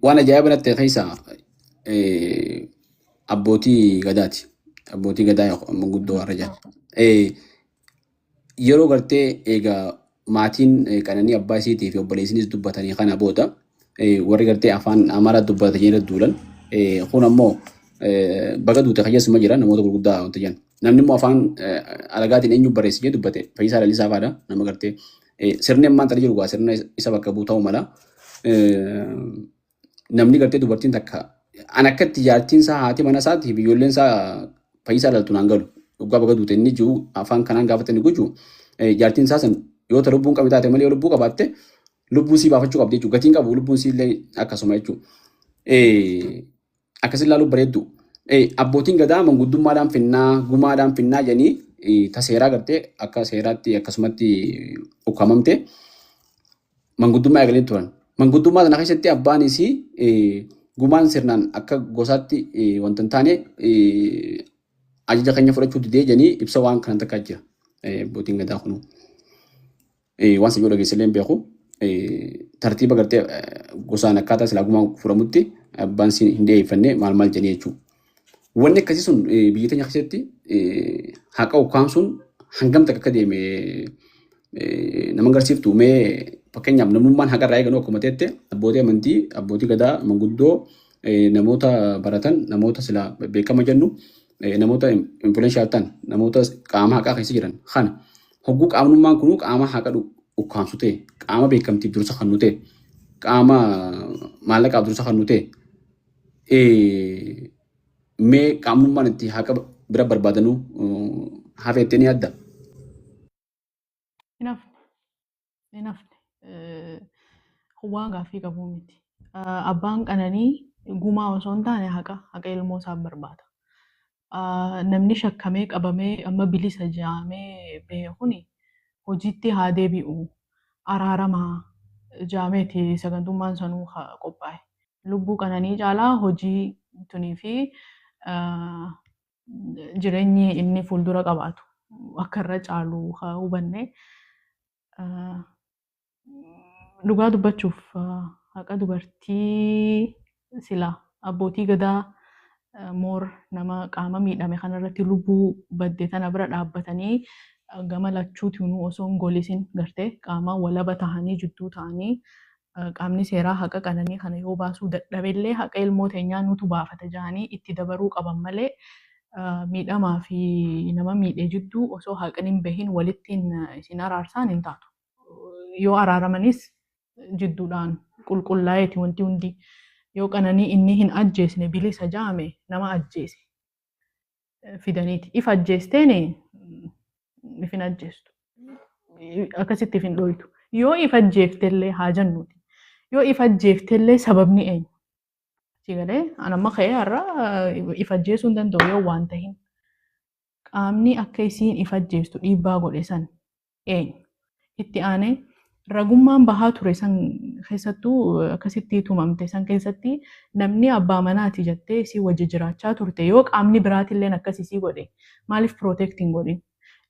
[SPEAKER 1] Waan ajaa'iba natti keessa abbootii gadaati. Abbootii gadaa manguddoo warra jiran. Yeroo gartee egaa maatiin qananii abbaa isiitii fi obboleessinis dubbatanii kana booda warri gartee afaan amaaraa dubbatanii irra duulan kun ammoo baga duute fayyasuma jira namoota gurguddaa wanta jiran. Namni immoo afaan alagaatiin eenyu barreessee dubbate Fayyisaa Lalisaa fa'aadha nama gartee sirni ammaan tana jiru sirna isa bakka bu'u ta'uu mala. Namni gartee dubartiin takka an akkatti jaartiin isaa haati mana isaati biyyoolleen isaa Fayyisaa Laltuu naan galu dhugaa baga duute inni jiru afaan kanaan gaafatanii gochuu jaartiin isaa san yoo ta lubbuun qabi taate malee lubbuu qabaatte lubbuu sii baafachuu qabdi jechuudha. Gatiin qabu lubbuun sii illee akkasuma jechuudha. Akkasin ilaaluu bareeddu. Abbootiin gadaa manguddummaadhaan finnaa gumaadhaan finnaa jedhanii taseeraa gartee akka seeraatti akkasumatti ukkamamte manguddummaa eegalanii turan. Manguddummaa sana keessatti abbaanis gumaan sirnaan akka gosaatti wanta hin taane ajaja keenya fudhachuu didee jedhanii ibsa waan kanan takkaa jira. Abbootiin gadaa kunu waan sayyoo dhageessillee hin beeku. Tartiiba gartee gosaan akkaataa silaa gumaan fudhamutti abbaan hin deebifanne maal jedhanii jechuudha. Wanni akkasii sun biyya teenya keessatti haqa ukkaan sun hangam takka akka deeme nama agarsiiftu mee fakkeenyaaf namummaan haqa irraa eeganuu akkuma teette abbootii amantii, abbootii gadaa, manguddoo, namoota baratan, namoota sila beekama jennu, namoota influenshaal ta'an, namoota qaama haqaa keessa jiran kana hogguu qaamnummaan kunuu qaama haqa ukkaamsu ta'e, qaama beekamtiif dursa kan nu ta'e, qaama maallaqaaf dursa kan nu ta'e mee qaamnummaan itti haqa bira barbaadanuu hafeettee ni adda.
[SPEAKER 2] Hin hafne. Waan gaaffii qabuu miti. Abbaan qananii gumaa osoo hin taane haqa ilmoo isaa barbaada. Namni shakkamee qabamee amma bilisa jaamee beekuni hojiitti haa deebi'u. Araaramaa jaameeti sagantummaan sanuu qophaa'e. Lubbuu qananii caalaa hojii tunii fi jireenyi inni fuuldura qabaatu akka irra caalu hubanne. Dhugaa dubbachuuf haqa dubartii sila abbootii gadaa moor nama qaama miidhame kanarratti lubbuu badde tana bira dhaabbatanii gama lachuutinuu osoo hin golisin gartee qaama walaba tahanii jidduu ta'anii qaamni seeraa haqa qananii kana yoo baasuu dadhabellee haqa ilmoo teenyaa nutu baafata jedhanii itti dabaruu qaban malee miidhamaa fi nama miidhee jidduu osoo haqni hin bahin walittiin isin araarsaan hin taatu. Yoo araaramanis jidduudhaan qulqullaa'eeti wanti hundi yoo qananii inni hin ajjeesne bilisa jaame nama ajjeese fidaniiti. If ajjeesteeni if hin ajjeestu. Akkasitti if hin dhoytu. Yoo if ajjeeftellee haa jennuuti. Yoo if ajjeeftellee sababni eenyu? Sigalee anamma ka'ee har'a if ajjeesuu hin danda'u yoo waan tahin. Qaamni akka isiin if ajjeestu dhiibbaa godhe san eenyu? Itti aanee ragummaan bahaa ture san keessattuu akkasitti tumamte san keessatti namni abbaa manaati jettee isii wajji jiraachaa turte yoo qaamni biraatillee akkasii godhe maaliif protecting godhin?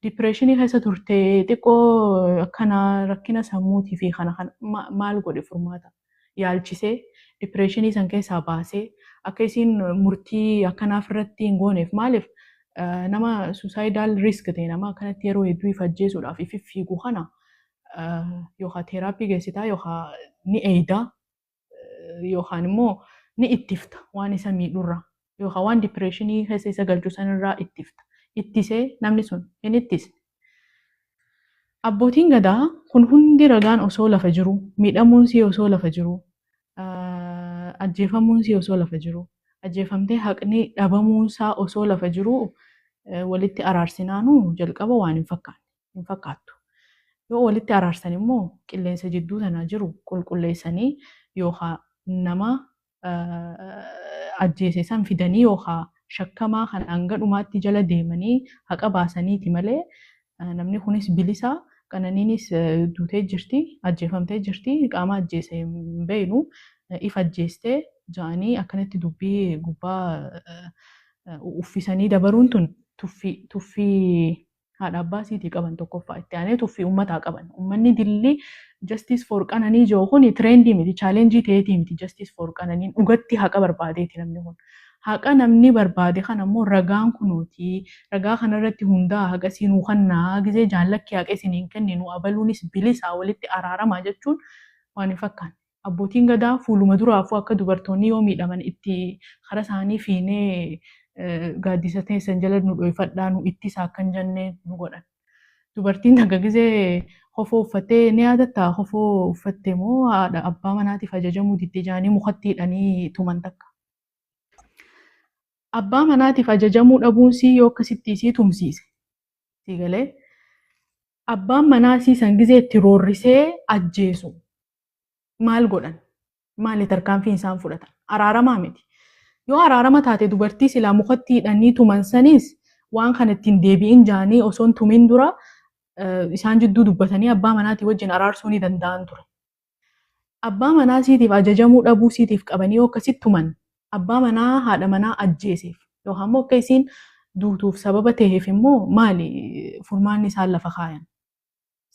[SPEAKER 2] Dipireeshinii keessa turte xiqqoo akkana rakkina sammuutii fi kana maal godhe furmaata? Yaalchisee dipireeshinii san keessaa baasee akka isiin murtii akkanaaf irratti hin gooneef maaliif nama suicidal risk ta'e nama akkanatti yeroo hedduu if ajjeesuudhaaf if fiiguu kana yookaan teeraappii geessitaa yookaan ni eeydaa yookaan immoo ni ittifta waan isa miidhurra yookaan waan dipireeshinii keessa isa galchu sanirraa ittifta. Ittisee namni sun hin ittisne. Abbootiin gadaa kun hundi ragaan osoo lafa jiru, miidhamuun sii osoo lafa jiru, ajjeefamuun sii osoo lafa jiru, ajjeefamtee haqni dhabamuun isaa osoo lafa jiru walitti araarsinaanuu jalqaba waan hin fakkaattu. Yoo walitti araarsan immoo qilleensa jidduu sana jiru qulqulleessanii yookaan nama ajjeese san fidanii yookaan shakkamaa kan hanga dhumaatti jala deemanii haqa baasaniiti malee namni kunis bilisa qananiinis duutee jirti ajjeefamtee jirti qaama ajjeese hin beeknu if ajjeestee ja'anii akkanatti dubbii gubbaa uffisanii dabaruun tun tuffii haadha abbaa siitii qaban tokkoffaa itti aanee tuffii uummataa qaban. Uummanni dilli justice for qananii jiru kun trendii miti chaalenjii ta'eetii miti justice for qananiin dhugatti haqa barbaadeeti namni kun. Haqa namni barbaade kan ammoo ragaan kunuuti ragaa kanarratti hundaa haqa siinuu kannaa gizee jaallakki haqa isiniin kenninu abaluunis bilisaa walitti araaramaa jechuun waan hin fakkaanne. Abbootiin gadaa fuuluma duraafuu akka dubartoonni yoo miidhaman itti kara isaanii fiinee gaaddisa teessan jala nu dhoofadhaa nu ittisaa akkan jennee nu godhan. Dubartiin takka gizee hofoo uffattee ni yaadattaa hofoo uffatte moo haadha abbaa manaatiif ajajamuu diddee jaanii mukatti hidhanii tuman takka. Abbaa manaatiif ajajamuu dhabuun sii yoo akkasitti sii tumsiise. Sigalee abbaan manaa siisan gizee itti roorrisee ajjeesu. Maal godhan? Maali tarkaanfiin isaan fudhatan? Araaramaa miti. Yoo araarama taate dubartii silaa mukatti hidhanii tuman sanis waan kana ittiin deebi'in jaanii osoo hin tumin dura isaan jidduu dubbatanii abbaa manaatii wajjin araarsuu ni danda'an ture. Abbaa manaa siitiif ajajamuu dhabuu siitiif qabanii yoo akkasitti tuman abbaa manaa haadha manaa ajjeeseef yookaan immoo akka isiin duutuuf sababa ta'eef immoo maali furmaanni isaan lafa kaayan?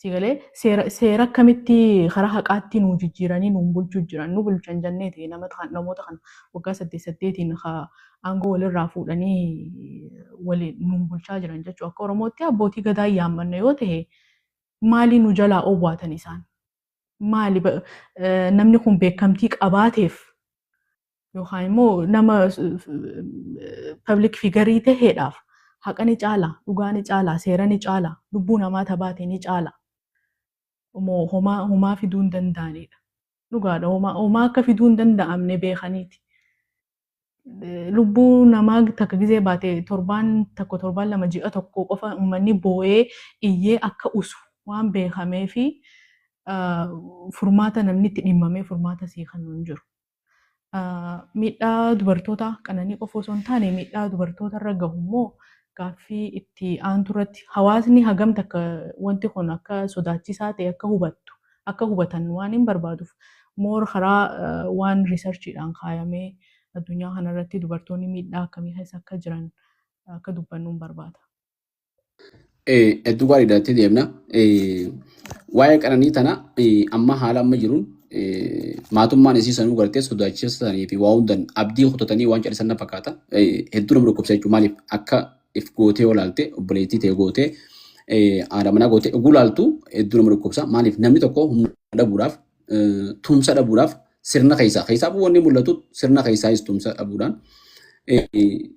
[SPEAKER 2] Sigalee seera akkamitti karaa haqaatti nu jijjiiranii nu bulchuu jiran nu bulchan jenneeti namoota kan waggaa 8 aangoo walirraa fuudhanii waliin nu bulchaa jiran jechuudha. Akka Oromootti abbootii gadaa yaammanne yoo ta'e maali nu jalaa oowwaatan isaan? Maali namni kun beekamtii qabaateef yookaan immoo nama public figure ta'eedhaaf haqa ni caala, dhugaa ni caala, seera ni caala, lubbuu namaa tabaate ni caala. Homaa fiduu hin danda'anidha. Dhugaadha homaa akka fiduu hin danda'amne beekaniiti. Lubbuu namaa takka gizee baate torbaan lama ji'a tokko qofa uummanni boo'ee iyyee akka usu waan beekamee fi furmaata namni itti dhimmamee furmaata sii kan hin jiru. Miidhaa dubartoota qananii qofa osoo hin taane miidhaa dubartoota irra gahu immoo gaaffii itti aantu irratti hawaasni hagam takka wanti kun akka sodaachisaa ta'e akka hubatan waan hin barbaaduuf moor karaa waan riisarchiidhaan kaayamee addunyaa kanarratti dubartoonni miidhaa akkamii keessa akka jiran akka dubbannu hin barbaada.
[SPEAKER 1] Hedduu gaariidhaatti deemna. Waa'ee qananii tana amma haala amma jiruun maatummaan isii sanuu gartee sodaachisanii fi waa hundan abdii kutatanii waan callisan na fakkaata. Hedduu nama dhukkubsa jechuun maaliif akka if gootee olaalte obboleettii ta'e gootee haadha manaa gootee oguu laaltu hedduu nama dhukkubsa. Maaliif namni tokko humna dhabuudhaaf tumsa dhabuudhaaf sirna keessaa wanni mul'atu sirna keessaayis tumsa dhabuudhaan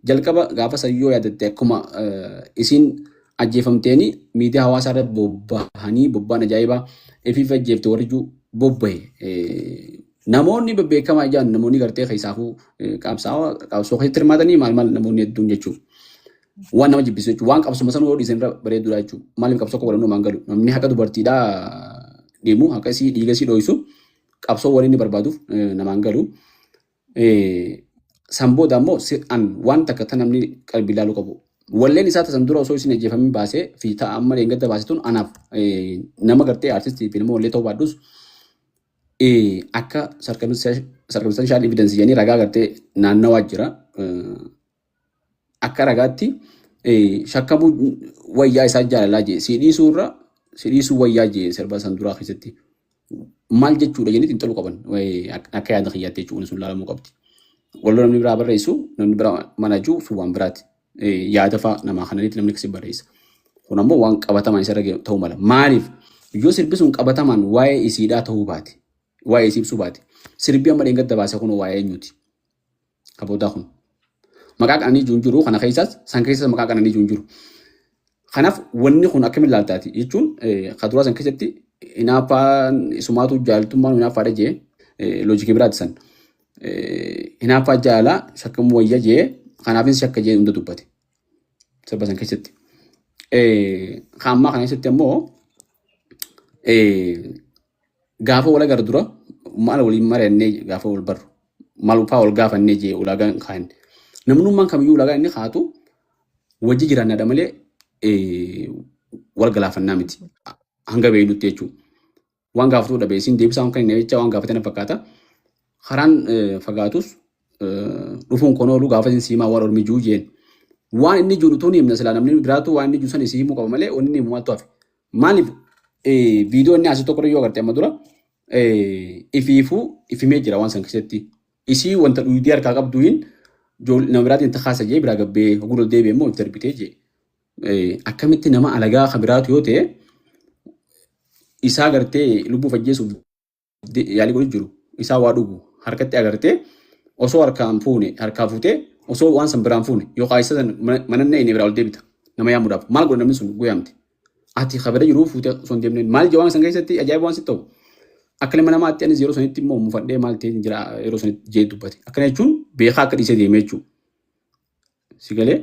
[SPEAKER 1] jalqaba gaafa sayyoo yaadatte akkuma isiin ajjeefamteeni miidiyaa hawaasaa irratti bobba'an ajaa'ibaa ifiif ajjeefte warri jiru bobba'e. Namoonni bebbeekamaa ijaan namoonni gartee keessaafuu qabsoo keessatti hirmaatanii maal namoonni hedduun jechuudha. Waan nama jibbisu jechuudha. Waan qabsuma sanuu yoo dhiisan irra bareeduudha jechuudha. Maaliif qabsoo akka godhannu maan galu? Namni haqa dubartiidhaa deemu haqa isii dhiiga isii dho'isu qabsoo waliin barbaaduuf namaan galu. Sanbooda immoo waan takka tan namni qalbii ilaaluu qabu. Walleen isaa tasan dura osoo isin ajjeefamii baasee fi ta'a amma leengadda baasituun anaaf nama gartee aartistii fi ilmoo wallee ta'uu baadhus akka circumstantial evidence jedhanii ragaa gartee naannawaa jira. Akka ragaatti shakkamuu wayyaa isaa jaalalaa jee siidhiisuu wayyaa jee sirba san duraa keessatti maal jechuudha jennee xiinxaluu qaban akka yaada kiyyaatti jechuudha sun laalamuu qabdi. Wallo namni biraa barreessu namni biraa manajuu sun waan biraati. Yaada fa'a namaa kananitti namni kasi barreessa. Kun ammoo waan qabatamaan isa irra ta'uu mala. Maaliif yoo sirbi sun qabatamaan waa'ee isiidhaa ta'uu baate waa'ee isii ibsuu baate sirbi amma dheengadda baase kun waa'ee eenyuuti? Kaboodaa kun. Maqaa qananii jiru jiru kana keessaas san keessas maqaa qananii jiru jiru. Kanaaf wanni kun akkamiin ilaaltaati jechuun kaduraa san keessatti hinaaffaan isumaatu jaalattummaan hinaaffaadha jee loojikii biraati san. Hinaaffaa jaalaa shakkamuu wayya jee kanaafis shakka jee hunda dubbate. Sirba san keessatti. Hammaa kana keessatti ammoo gaafa wal agar dura maal waliin mari'annee gaafa wal barru maal fa'aa wal gaafannee jee ulaagaan kaa'an. Namnummaan kamiyyuu ulaagaa inni kaatu wajji jiraannaadha malee wal galaafannaa miti. Hanga beeynutti jechuudha. Waan gaafatuu dhabee isin deebisaa kan inni jecha waan gaafatan fakkaata. Karaan fagaatus dhufuun kun oolu gaafa isin siimaa waan ormi juu jeen. Waan inni jiru tuun himna silaa namni biraatu waan inni jiru san isii himuu qaba malee wanni inni himu maaltu hafe. Maaliif viidiyoo inni asii tokko yoo agarte amma dura ifimee jira waan san keessatti. Isii wanta dhuyidii harkaa qabdu hin nama biraatiin takkaasa jee biraa gabbee gurra deebi'ee immoo itti darbitee jee. Akkamitti nama alagaa kan biraatu yoo ta'e isaa agartee lubbuu ajjeesuuf yaalii godhu jiru. Isaa waa dhugu harkatti agartee osoo harkaa fuutee osoo waan san biraan fuune yookaan isa san manannee inni biraa ol deebita nama yaamuudhaaf maal godha namni sun guyyaamte. Ati kabira jiruu fuutee osoo hin deemneen maal jawaan san keessatti ajaa'iba waan sitti ta'u. Akka nama namaatti anis yeroo sanitti immoo mufadhee maal ta'e jira yeroo sanitti jee dubbate. Akkana jechuun beekaa akka dhiisee deemee jechuudha. Si galee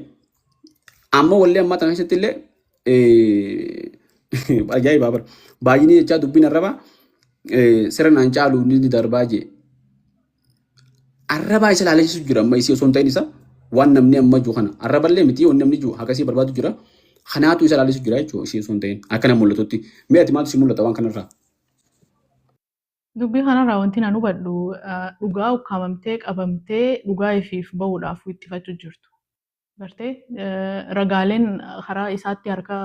[SPEAKER 1] amma wallee ammaa kana keessatti illee ajaa'ibaa bara. Baay'inii jechaa dubbiin arrabaa sirnaan caalu ni darbaa jee. Arrabaa isa laalessisu jira amma isii osoo hin ta'in isa waan namni amma jiru kana arraballee miti waan namni jiru akkasii barbaadu jira. Kanaatu isa laalessisu jira jechuudha isii osoo hin ta'in akka nama mul'atutti. Mee ati maaltu si mul'ata waan kanarraa?
[SPEAKER 2] Dubbii kanarraa wanti naan hubadhu dhugaa ukkaamamtee qabamtee dhugaa ifiif bahuudhaaf ittifachuu jirtu. Gartee ragaaleen karaa isaatti harka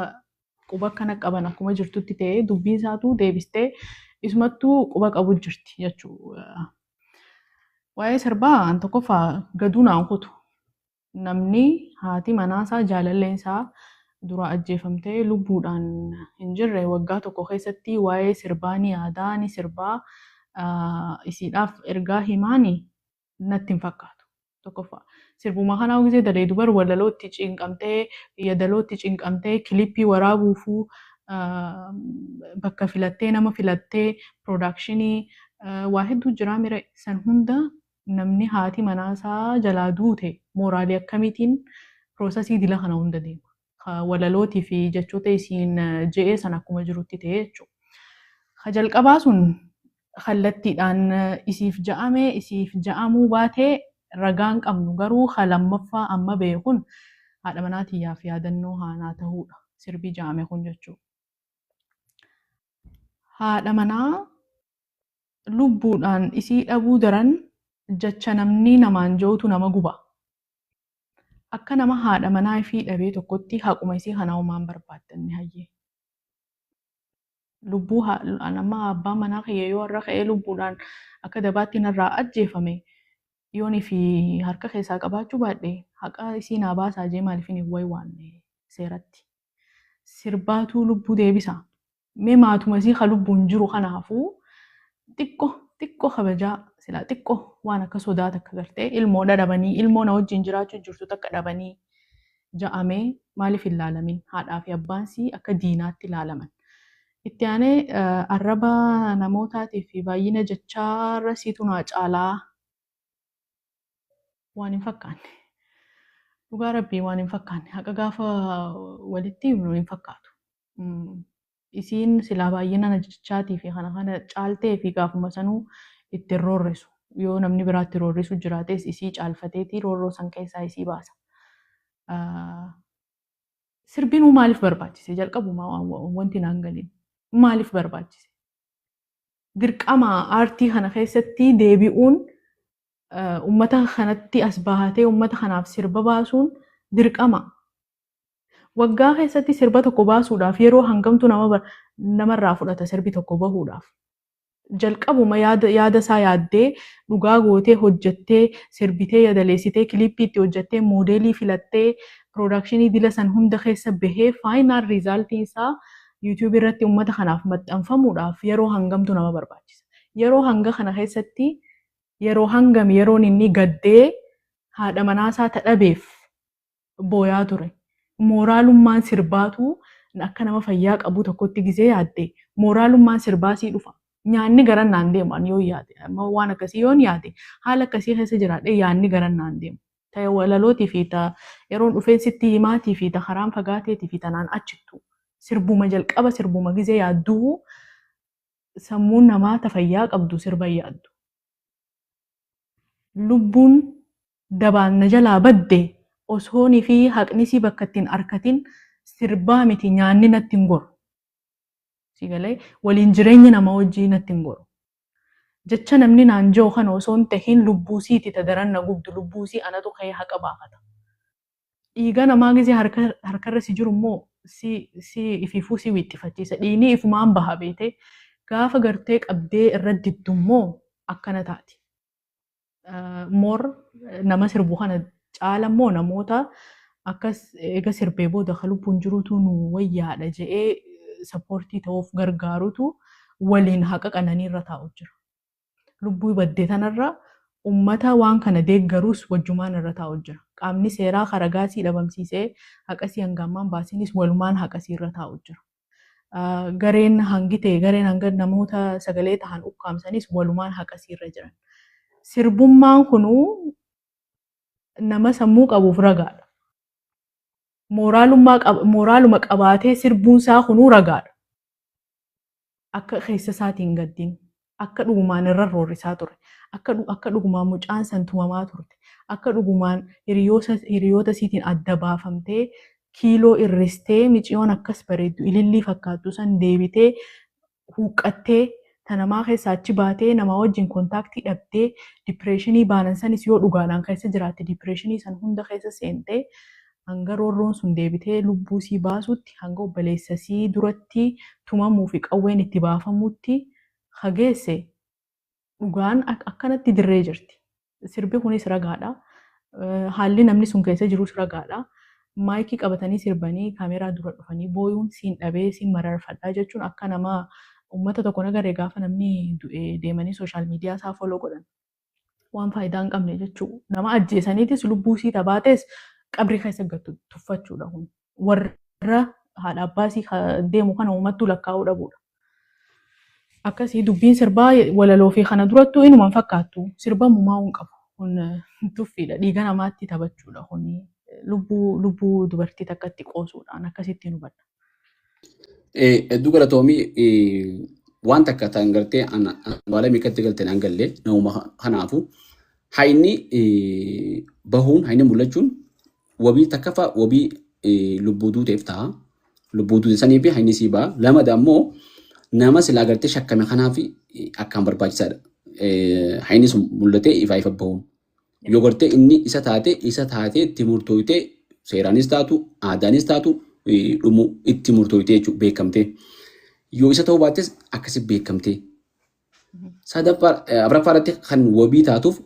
[SPEAKER 2] quba kana qaban akkuma jirtutti ta'ee dubbii isaatu deebistee isumattuu quba qabu jirti jechuudha. Waa'ee sirbaa an tokkoffaa gaduu naan kutu. Namni haati manaasaa jaalalleensaa dura ajjeefamtee lubbuudhaan hin jirre waggaa tokko keessatti waa'ee sirbaa ni yaadaa ni sirbaa isiidhaaf ergaa himaanii natti hin fakkaatu. Tokkoffaa sirbuma kanaa gisee daree dubar walalootti cinqamtee yadalootti cinqamtee kilippii waraabuufuu bakka filattee nama filattee piroodakshinii waa hedduu jiraa mire san hunda namni haati manaasaa jalaa duute mooraalii akkamiitiin piroosesii dila kana hunda deema. Walalootii fi jechoota isiin je'ee san akkuma jirutti ta'e jechuudha. Ka jalqabaa sun kallattiidhaan isiif ja'amee isiif ja'amuu baatee ragaan qabnu garuu ka lammaffaa amma beekun haadha manaatiyyaaf yaadannoo haanaa ta'uudha. Sirbii ja'ame kun jechuudha. Haadha manaa lubbuudhaan isii dhabuu daran jecha namni namaan jootu nama guba. Akka nama haadha manaa fi dhabee tokkotti haquma isii kana homaan barbaaddanne hayyee. Lubbuu nama abbaa manaa kiyya yoo har'a ka'ee lubbuudhaan akka dabaatti narraa ajjeefame yoonii fi harka keessaa qabaachuu baadhee haqa isii naa baasaa jee maaliif hin waanne seeratti. Sirbaatu lubbuu deebisa. Mee maatuma isii ka lubbuun jiru kanaafuu xiqqoo kabajaa silaa xiqqoo waan akka sodaata akka gartee ilmoo dhabanii ilmoo na wajjin jiraachuu jirtu takka dhabanii ja'amee maaliif hin laalamin haadhaa fi abbaansii akka diinaatti laalaman. Itti aanee arraba namootaatii fi baay'ina jechaarra siitu naa caalaa waan hin fakkaanne. Dhugaa rabbii waan hin fakkaanne haqa gaafa walitti himnu hin fakkaatu. Isiin silaa baay'ina jechaatii fi kana caaltee fi gaafuma sanuu ittiin roorrisu. Yoo namni biraatti roorrisu jiraates isii caalfateetii roorroo san keessaa isii baasa. Sirbiinuu maaliif barbaachise? Jalqabumaa wanti naan galiin. Maaliif barbaachise? Dirqama aartii kana keessatti deebi'uun uummata kanatti as bahatee uummata kanaaf sirba baasuun dirqama. Waggaa keessatti sirba tokko baasuudhaaf yeroo hangamtu namarraa fudhata sirbi tokko bahuudhaaf. Jalqabuma yaada isaa yaaddee dhugaa gootee hojjettee sirbitee yadaleessitee kilippii itti hojjettee moodeelii filattee piroodakshinii dila san hunda keessa bahee faayinaal riizaaltiin isaa yuutuubii irratti uummata kanaaf maxxanfamuudhaaf yeroo hangamtu nama barbaachisa. Yeroo hanga kana keessatti yeroo hangam yeroon inni gaddee haadha manaasaa tadhabeef booyaa ture. Mooraalummaan sirbaatu akka nama fayyaa qabu tokkotti gisee yaadde mooraalummaan sirbaasii dhufa. Nyaanni garan naan deemu yoo yaade waan akkasii yoon yaade haala akkasii keessa jiraadhee yaanni garan naan deemu. Ta'e walalootii fi yeroon dhufeensitti himaatii fi karaan fagaateetii fi tanaan achittu sirbuma jalqaba sirbuma gisee yaadduu sammuun namaa fayyaa qabdu sirba yaaddu. Lubbuun dabaan na jalaa badde osoonii fi haqnisii bakka ittiin arkatin sirbaa miti nyaanni natti hin goru. Sigalee waliin jireenya nama wajjii natti hin goru. Jecha namni naan jiru kana osoo hin tahin lubbuusiiti tadaran na gubdu lubbuusii anatu ka'ee haqa baafata. Dhiiga namaa gisee harkarra si jiru immoo si ififuu si wixxifachiisa. Dhiinii ifumaan baha beete gaafa gartee qabdee irra diddu immoo akkana taati. Moor nama sirbu kana caala immoo namoota akkas eega sirbee booda ka lubbuun jirutu nu wayyaadha je'ee sappoortii ta'uuf gargaarutu waliin haqa qananii irra taa'u jira. Lubbuu baddee tanarra uummata waan kana deeggaruus wajjumaan irra taa'u jira. Qaamni seeraa karagaasii dhabamsiisee haqasii hangammaan baasinis walumaan haqasii irra taa'u jira. Gareen hangitee gareen hanga namoota sagalee tahan ukkaamsanis walumaan haqasii irra jiran. Sirbummaan kunuu nama sammuu qabuuf ragaadha. Mooraaluma qabaatee sirbuunsaa kunuu ragaadha. Akka keessa isaatiin gaddiin, akka dhugumaan irra roorrisaa ture, akka dhugumaan mucaan san tumamaa turte, akka dhugumaan hiriyoota isiitiin adda baafamtee kiiloo irristee miciyoon akkas bareeddu ilillii fakkaattu san deebitee huuqqattee tanamaa keessaa achi baatee nama wajjin kontaaktii dhabdee dipireeshinii baanan sanis yoo dhugaadhaan keessa jiraatte dipireeshinii san hunda keessa seentee hanga roorroon sun deebitee lubbuu sii baasutti hanga obboleessa sii duratti tumamuu fi qawween itti baafamutti hageesse dhugaan akkanatti dirree jirti. Sirbi kunis ragaadha. Haalli namni sun keessa jirus ragaadha. Maayikii qabatanii sirbanii kaameeraa dura dhufanii booyuun siin dhabee siin mararfadhaa jechuun akka nama uummata tokko nagaree gaafa namni du'e deemanii sooshaal miidiyaa isaa foloo godhan waan faayidaa hin qabne jechuudha. Nama ajjeesaniitis lubbuu sii tabaates qabrii keessa gattu tuffachuudha kun. Warra haadha abbaasii deemu kana uummattuu lakkaa'uu dhabuudha. Akkasii dubbiin sirbaa walaloo fi kana durattuu inumaan fakkaattu sirba mumaa hin qabu. Kun tuffiidha. Dhiiga namaatti taphachuudha. Kun lubbuu dubartii takkatti qoosuudhaan akkasitti nu badha.
[SPEAKER 1] Hedduu galatoomii waan takka ta'an gartee baala miiqatti galteen an gallee namuma kanaafu hayni bahuun hayni mul'achuun wabii takkafa wabii lubbuu duuteef ta'a. Lubbuu duute sanii fi hayni sii ba'a. Lamada ammoo nama silaa gartee shakkame kanaaf akkaan barbaachisaadha. Hayni sun mul'atee ifaa ifa bahuun. Yoo gartee inni isa taate itti murtooytee seeraanis taatu aadaanis taatu dhumu itti murtooytee jechuudha beekamtee. Yoo isa ta'uu baattes akkasi beekamtee. Afuraffaarratti kan wabii taatuuf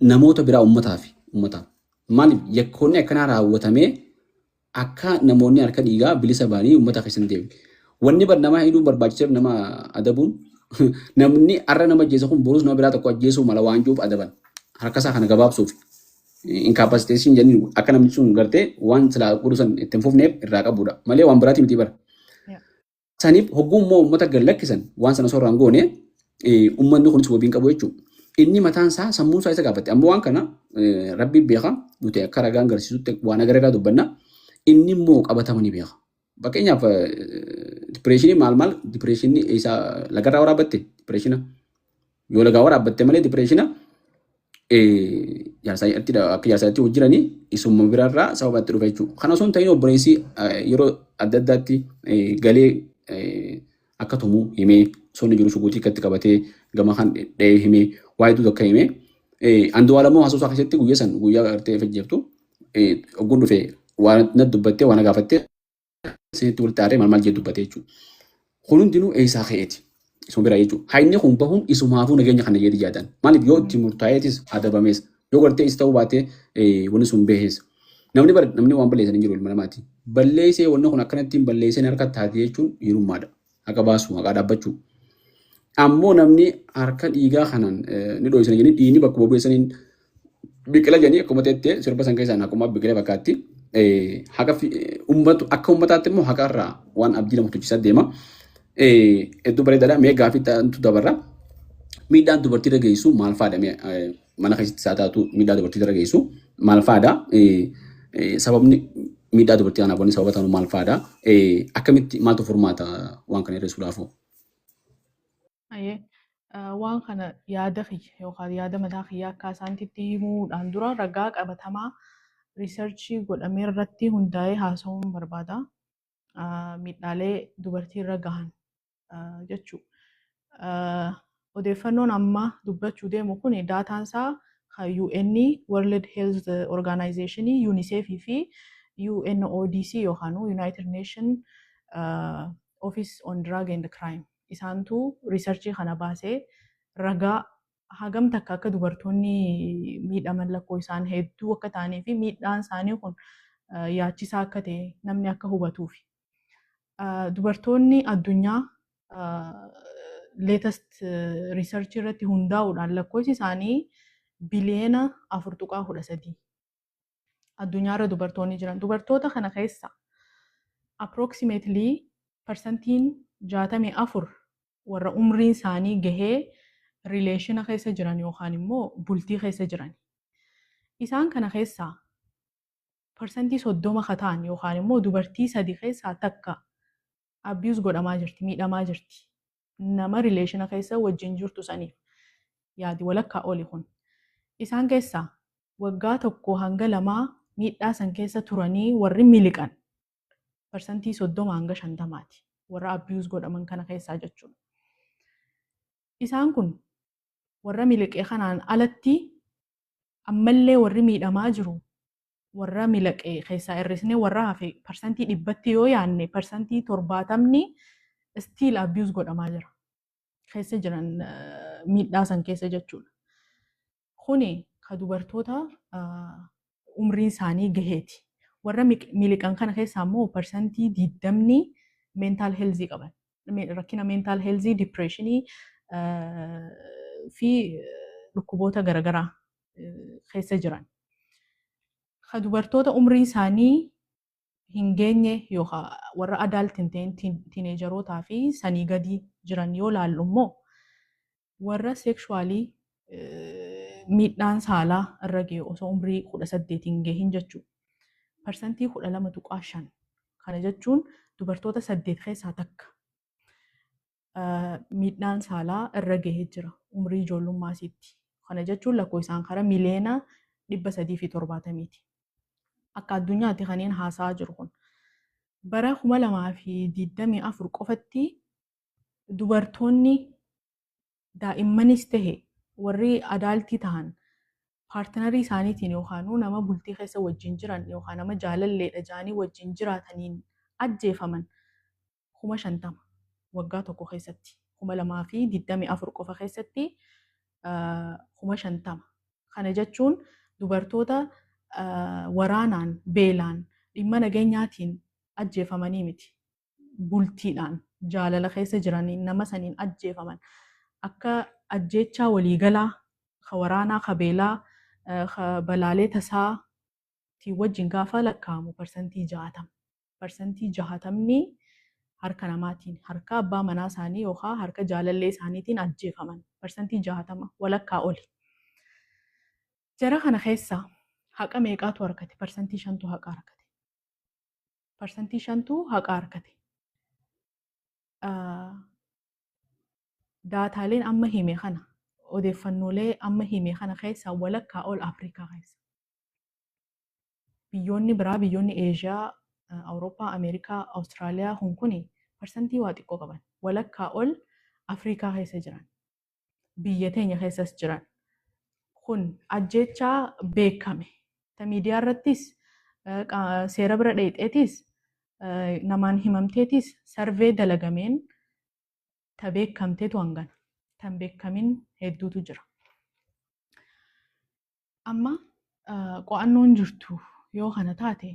[SPEAKER 1] namoota biraa uummataaf. Maaliif yakkoonni akkanaa raawwatamee akka namoonni harka dhiigaa bilisa ba'anii uummata keessa hin deemne. Wanni namaa hidhuu barbaachiseef nama adabuun namni har'a nama ajjeesa kun borus nama biraa tokko ajjeesuu mala waan jiruuf adaban. Harkasaa kana gabaabsuuf incapacitatiin jenni akka namni sun gartee waan silaa godhu san ittiin fufneef irraa qabudha. Malee waan biraati miti bara. Saniif hoggummoo uummata gallakkisan waan sana soorraan goone uummanni kunis wabiin qabu jechuudha. Inni mataan isaa sammuu isaa isa gaafate. Ammoo waan kana rabbi beeka nuti akka ragaan agarsiisutti waan agararraa dubbanna. Inni immoo qabatama ni beeka. Fakkeenyaaf dipireeshinii maal dipireeshinii isa lagarraa waraabbatte dipireeshina yoo lagaa waraabbatte malee dipireeshina akka jaarsaatti hojjiranii isuma biraarraa sababatti dhufa jechuudha. Kana osoo hin ta'in obboleessi yeroo adda addaatti galee akka tumuu himee sonni jiru shuguutii akkatti qabatee gama kan dhahee himee waa'ee duutu akka himee Andu'aalamoo haasofsaa keessatti guyyaa gartee fajjeeftu ogguun dhufee waan natti dubbattee waan gaafattee seetti walitti aaree maal jee dubbattee jechuudha. Kun hundinuu eessaa ka'eeti. Isuma bira jechuudha. Hayni kun bahuun isumaafuu nageenya kana jedhi jaadan. Maaliif yoo itti murtaa'eetis adabamees yoo gartee is ta'uu baatee wanni sun beehes. Namni waan balleessan hin jiru ilma namaati. Balleessee wanni kun akkanatti hin balleesseen harka taatee jechuun hirummaadha. Akka baasu haqaa dhaabbachuu. Ammoo namni harka dhiigaa kanaan ni dho'isan jedhanii dhiigni bakka bobeessaniin biqila jedhanii akkuma teettee sirba san keessaan akkuma biqila fakkaatti. Akka uummataatti immoo haqarraa waan abdii nama tuchisaa deema. Hedduu bareedaadha. Mee gaaffii ta'antu dabarra. Miidhaan dubartii irra geessu maal fa'aadha? Mana keessatti isaa taatu miidhaa dubartii irra geessu maal fa'aadha? Sababni miidhaa dubartii kanaaf wanni sababa ta'u maal fa'aadha? Akkamitti maaltu furmaata waan kana hir'isuudhaaf?
[SPEAKER 2] Waan kana yaada kiyya yookaan yaada mataa kiyyaa akka isaanitti himuudhaan dura ragaa qabatamaa riisarchii godhamee irratti hundaa'ee haasa'uun barbaada. Miidhaalee dubartii irra gahan jechuudha. Odeeffannoon amma dubbachuu deemu kun daataan isaa UN World Health Organization UNICEF fi UNODC yookaan United Nation Office on Drug and Crime isaantu riisarchii kana baasee ragaa hagam takka akka dubartoonni miidhaman lakkoo isaan hedduu akka ta'anii fi miidhaan isaanii kun yaachisaa akka ta'e namni akka hubatuuf. Dubartoonni addunyaa latest riisarchii irratti hundaa'uudhaan lakkoofsi isaanii biliyeena 4.13 addunyaarra dubartoonni jiran. Dubartoota kana keessa approximately percentiin 64 warra umriin isaanii gahee rileeshina keessa jiran yookaan immoo bultii keessa jiran. Isaan kana keessaa percentii 30 ka ta'an yookaan immoo dubartii 3 keessaa takka abiyuus godhamaa jirti, miidhamaa jirti. Nama rileeshina keessa wajjin jirtu saniif yaadi walakkaa oli kun. Isaan keessaa waggaa 1 hanga 2 miidhaa san keessa turanii warri miliqan percentii 30 hanga 50ti. Warra abiyuus godhaman kana keessaa jechuudha. Isaan kun warra miliqee kanaan alatti ammallee warri miidhamaa jiru warra milaqee keessaa hir'isnee warra hafe parsantii dhibbatti yoo yaanne parsantii 70 still abuse godhamaa jira. Keessa jiran miidhaa san keessa jechuudha. Kuni ka dubartoota umriin isaanii gaheeti. Warra miliqan kana keessaa immoo parsantii 20 mental health qaban. Rakkina mental health, depressionii fi dhukkuboota garaagaraa keessa jiran. Ka dubartoota umriin isaanii hin geenye yookaan warra adult hin ta'in tiineejarootaa fi sanii gadi jiran yoo laallu immoo warra sekshuwaalii miidhaan saalaa irra ga'e osoo umrii 18 hin gahin jechuudha. Parsantii 12.5. Kana jechuun dubartoota 8 keessaa takka miidhaan saalaa irra gahee jira umrii ijoollummaasiitti. Kana jechuun lakkoofsaan karaa miliyoona 370ti. Akka addunyaatti kanneen haasa'aa jiru kun. Bara 2024 qofatti dubartoonni daa'immanis tahe warri adaaltii tahan paartinarii isaaniitiin yookaan nama bultii keessa wajjin jiran yookaan nama jaalalleedha jaanii wajjin jiraataniin ajjeefaman 50,000 waggaa tokko keessatti 2024 qofa keessatti 50,000. Kana jechuun dubartoota waraanaan beelaan dhimma nageenyaatiin ajjeefamanii miti. Bultiidhaan jaalala keessa jiraniin nama saniin ajjeefaman akka ajjeechaa waliigalaa ka waraanaa ka beelaa ka balaalee tasaatii wajjin gaafa lakkaa'amu parsantii 60. Parsantii 60 harka namaatiin harka abbaa manaa isaanii yookaan harka jaalallee isaaniitiin ajjeefaman parsantii 60 walakkaa oli. Jara kana keessa haqa meeqaatu harkate? Parsantii 5tu haqa harkate. Parsantii 5tu haqa harkate. Daataaleen amma hime kana odeeffannoolee amma hime kana keessa walakkaa ol Afrikaa keessa. Biyyoonni biraa biyyoonni Eeshiyaa, Awurooppaa, Ameerikaa, Awustiraaliyaa hunkuni parsantii waa xiqqoo qaban. Walakkaa ol Afrikaa keessa jiran. Biyya teenya keessas jiran. Kun ajjeechaa beekame. Ta miidiyaa irrattis seera bira dheexeetis namaan himamteetis sarvee dalagameen ta beekamteetu hangana. Tan beekamin hedduutu jira. Amma qo'annoon jirtu yoo kana taate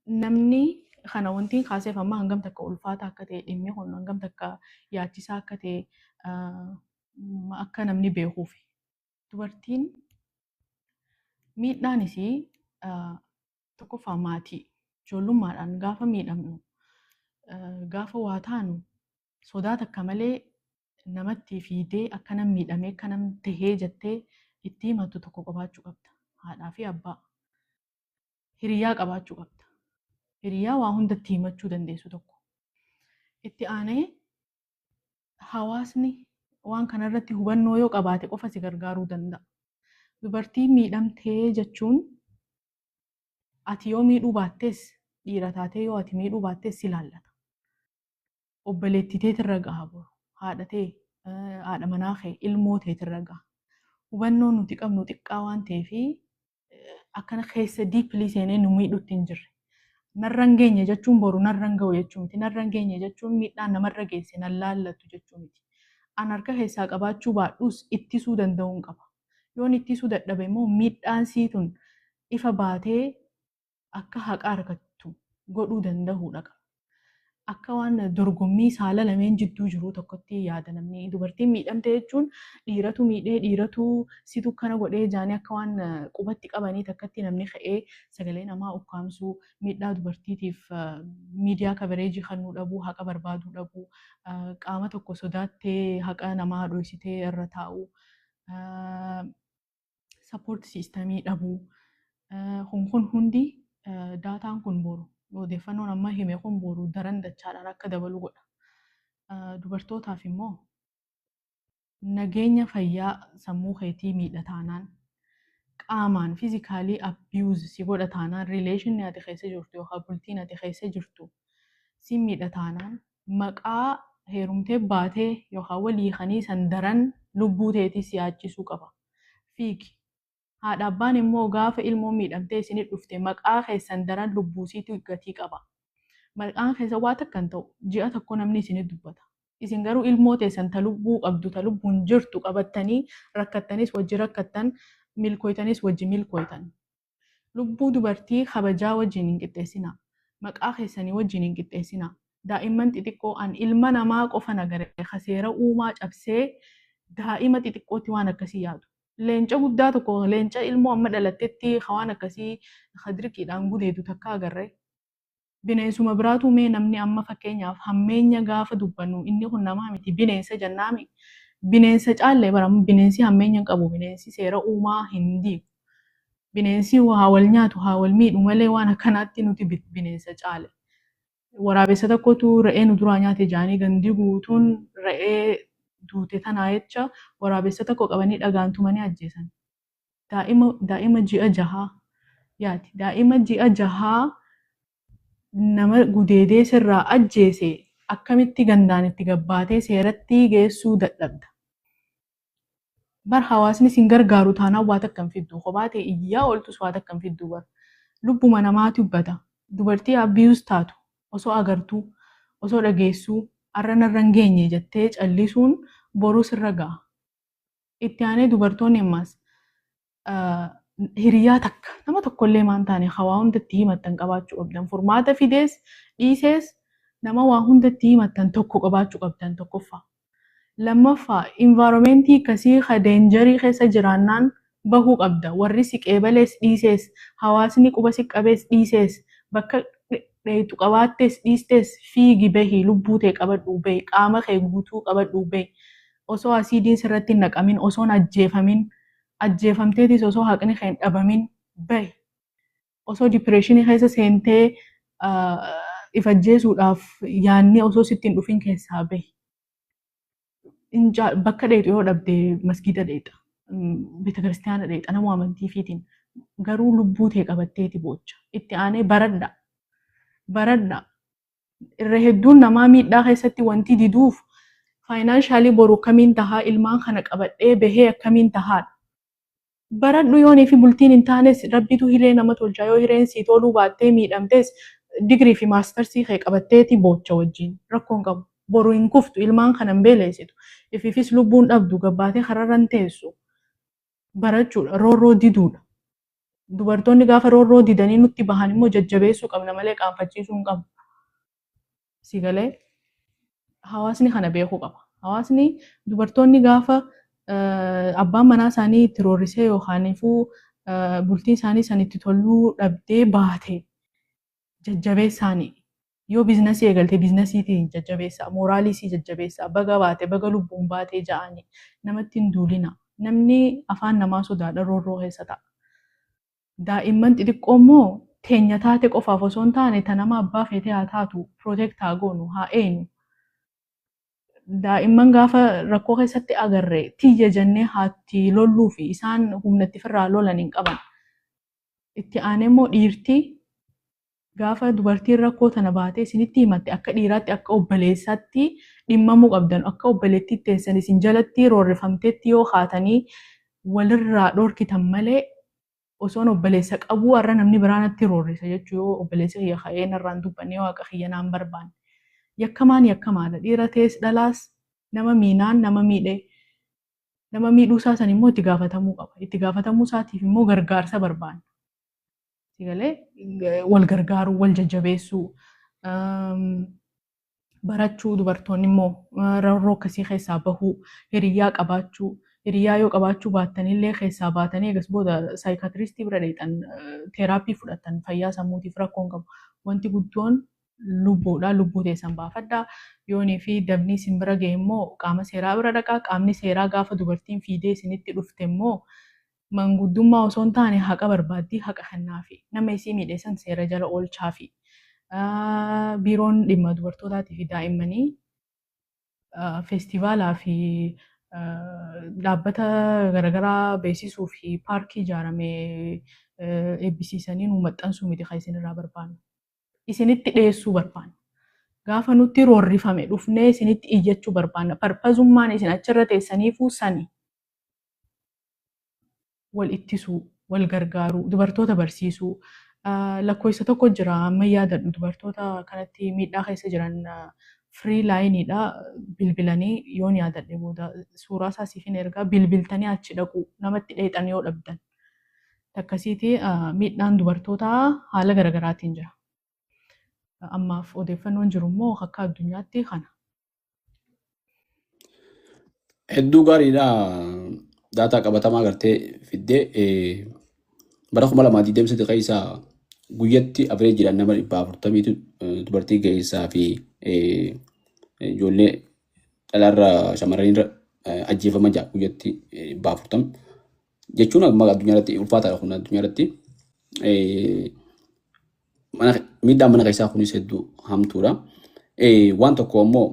[SPEAKER 2] namni kana wantiin kaaseef amma hangam takka ulfaata akka ta'e dhimmi kun hangam takka yaachisaa akka ta'e akka namni beekuuf. Dubartiin miidhaan isii tokkoffaa maatii ijoollummaadhaan gaafa miidhamnu gaafa waa taanu sodaa takka malee namatti fiidee akka nam miidhamee akka nam tahee jettee itti himatu tokko qabaachuu qabda. Haadhaa fi abbaa. Hiriyaa qabaachuu qabda. Hiriyaa waa hundatti himachuu dandeessu tokko. Itti aanee hawaasni waan kanarratti hubannoo yoo qabaate qofa si gargaaruu danda'a. Dubartii miidhamtee jechuun ati yoo miidhuu baattees dhiira taatee yoo ati miidhuu baattees si laallata. Obboleettii teetirra gaha boru. Haadha ta'e, haadha manaa kee, ilmoo teetirra gaha. Hubannoon nuti qabnu xiqqaa waan ta'eef akkana keessa diippilii seenee nu miidhutti hin jirre. Narran geenye jechuun boru narran ga'u jechuu miti. Narran geenye jechuun miidhaan namarra geesse nan laallatu jechuu miti. An harka keessaa qabaachuu baadhuus ittisuu danda'uun qaba. Yoon ittisuu dadhabe immoo miidhaan siitun ifa baatee akka haqa argattu godhuu danda'uudha qaba. Akka waan dorgommii saala lameen jidduu jiru tokkotti yaada namni. Dubartiin miidhamte jechuun dhiiratu miidhee dhiiratu situ kana godhee jaanii akka waan qubatti qabanii takkatti namni ka'ee sagalee namaa ukkaamsuu miidhaa dubartiitiif miidiyaa kabareejii kannuu dhabuu haqa barbaaduu dhabuu qaama tokko sodaattee haqa namaa dhoksitee irra taa'uu sappoorti siistamii dhabuu kun hundi daataan kun boru. Odeeffannoon amma hime kun boru daran dachaadhaan akka dabalu godha. Dubartootaaf immoo nageenya fayyaa sammuu keetii miidha taanaan qaamaan fiizikaalii abiyuuz si godha taanaan riileeshinii ati keessa jirtu yookaan bultiin ati keessa jirtu si miidha taanaan maqaa heerumtee baatee yookaan walii kanii san daran lubbuu teetii si yaachisuu qaba. Fiigi Haadha abbaan immoo gaafa ilmoon miidhamtee isinit dhufte maqaa keessan daran lubbuusiitu gatii qaba. Maqaan keessa waa takkan ta'u ji'a tokko namni isinit dubbata. Isin garuu ilmoo teessan ta lubbuu qabdu ta lubbuun jirtu qabattanii rakkattanis wajji rakkattan milkooytanis wajji milkooytan. Lubbuu dubartii kabajaa wajjin hin qixxeessinaa. Maqaa keessanii wajjin hin qixxeessinaa. Daa'imman xixiqqoo an ilma namaa qofa nagare seera uumaa cabsee daa'ima xixiqqootti waan akkasii yaadu. Leenca guddaa tokko leenca ilmoo amma dhalattetti waan akkasii hadriqiidhaan gudeedu takka agarree. Bineensuma biraatu mee namni amma fakkeenyaaf hammeenya gaafa dubbannu inni kun namaa miti bineensa jennaami. Bineensa caallee baramu bineensi hammeenya hin qabu bineensi seera uumaa hin diigu. Bineensi haa wal nyaatu haa wal miidhu malee waan akkanaatti nuti bineensa caale. Waraabessa tokkotu re'ee nu duraa nyaate jaanii gandi guutuun re'ee duute tanaa jecha waraabessa tokko qabanii dhagaan tumanii ajjeesan. Daa'ima ji'a jahaa yaati. Daa'ima ji'a jahaa nama gudeedee sirraa ajjeese akkamitti gandaan itti gabbaatee seeratti geessuu dadhabda. Bar hawaasni sin gargaaru taanaan waa takkan fiddu kophaa ta'e iyyaa ooltus waa takkan fiddu bar. Lubbuma namaati ubbata. Dubartii abiyuus taatu osoo agartuu osoo dhageessuu arra narra hin geenye jettee callisuun boruu sirra ga'a. Itti aanee dubartoonni ammas hiriyaa takka nama tokkollee maan taane hawaa hundatti himattan qabaachuu qabdan. Furmaata fidees dhiisees nama waa hundatti himattan tokko qabaachuu qabdan tokkoffaa. Lammaffaa environmentii akkasii deenjarii keessa jiraannaan bahuu qabda. Warri si qeebalees dhiisees hawaasni quba si qabees dhiisees bakka dheetu qabaattees dhiistees fiigi bahii lubbuu ta'e qabadhuu bahi qaama kee guutuu qabadhuu bahi. Osoo asiidiin sirratti hin naqamin osoo hin ajjeefamin ajjeefamteetis osoo haqni kee hin dhabamin bahi. Osoo dipireeshinii keessa seentee if ajjeesuudhaaf yaanni osoo sitti hin dhufin keessaa bahi. Bakka dheetu yoo dhabde masgiida dheeta. Beetakiristaana dheeta nama amantii fiitiin garuu lubbuu ta'e qabatteeti boocha. Itti aanee baradha. Baradha. Irra hedduun namaa miidhaa keessatti wanti diduuf faayinaanshalii boru akkamiin tahaa ilmaan kana qabadhee bahee akkamiin tahaadha. Baradhu yoonii fi bultiin hin taanes rabbitu hiree nama tolchaa yoo hireen sii toluu baattee miidhamtees digirii fi maastarsii kee qabatteeti boocha wajjin rakkoon qabu. Boru hin kuftu ilmaan kana hin beeleessitu. Ififis lubbuun dhabdu gabbaatee kararran teessu. Barachuudha roorroo diduudha. Dubartoonni gaafa roorroo didanii nutti bahan immoo jajjabeessuu qabna malee qaanfachiisuu hin qabu. Sigalee hawaasni kana beekuu qaba. Hawaasni dubartoonni gaafa abbaan manaa isaanii itti roorrisee yookaanifuu bultiin isaanii sanitti toluu dhabdee baate jajjabeessaanii. Yoo biizinasii eegalte biizinasiitiin jajjabeessaa, moraalisii jajjabeessaa, baga baate, baga lubbuun baatee ja'anii namatti hin duulina. Namni afaan namaa sodaadha roorroo keessa ta'a. Daa'imman xixiqqoo immoo teenya taate qofaaf osoo hin taane ta nama abbaa feetee haa taatu protect haa goonu haa eenyu. Daa'imman gaafa rakkoo keessatti agarre tiyya jennee haatti lolluu fi isaan humnatti firraa lolan hin qaban. Itti aanee immoo dhiirtii gaafa dubartiin rakkoo tana baatee isinitti himatte akka dhiiraatti akka obboleessaatti dhimmamuu qabdan akka obboleettiitti teessan isin jalatti roorrifamteetti yoo haatanii walirraa dhorkitan malee osoon obboleessa qabuu har'a namni biraanatti roorrisa jechuu yoo obboleessa kiyya ka'ee narraan dubbannee waaqa kiyya naan barbaanne. Yakkamaan yakkamaadha dhiira tees dhalaas nama miinaan nama miidhee nama miidhuu isaa san immoo itti gaafatamuu qaba. Itti gaafatamuu isaatiif immoo gargaarsa barbaanna. Wal gargaaruu, wal jajjabeessuu, barachuu dubartoonni immoo roorroo akkasii keessaa bahuu, hiriyyaa qabaachuu, hiriyyaa yoo qabaachuu baattanillee keessaa baatanii eegas booda saayikaatiristii bira dheetan teeraappii fudhatan fayyaa sammuutiif rakkoon qabu. Wanti guddoon lubbuudha, lubbuu teessan baafadhaa. Yoonii fi dabni isin bira ga'e immoo qaama seeraa bira dhaqaa. Qaamni seeraa gaafa dubartiin fiidee isinitti dhufte immoo manguddummaa osoo hin taane haqa barbaaddii haqa kennaafi nama isii miidheessan seera jala oolchaafi biiroon dhimma dubartootaatii fi daa'immanii feestivaalaa fi dhaabbata garaagaraa beeksisuu fi paarkii ijaaramee eebbisiisanii nu maxxansuu miti kan isinirraa barbaannu. Isinitti dhiyeessuu barbaanna. Gaafa nutti roorrifame dhufnee isinitti iyyachuu barbaanna. Parpazummaan isin achirra teessaniifuu sani. wal ittisuu, wal gargaaruu, dubartoota barsiisuu. Lakkoofsa tokko jira amma yaadadhu dubartoota kanatti miidhaa keessa jiran firii laayiniidha bilbilanii yoon yaadadhe booda suuraa isaa siifin ergaa bilbiltanii achi dhaqu namatti dheexan yoo dhabdan. Akkasiiti miidhaan dubartootaa haala garaagaraatiin jira. Ammaaf odeeffannoon jiru immoo akka addunyaatti kana.
[SPEAKER 1] Hedduu gaariidha. Daataa qabatamaa agartee fiddee bara 2020 keessa guyyatti average nama 440 dubartii geessaa fi ijoollee dhalaarra shamarranirra ajjeefaman jira guyyatti 440 jechuun amma addunyaa irratti ulfaataadha kun addunyaa irratti miidhaan mana keessaa kunis hedduu hamtuudha. Waan tokko immoo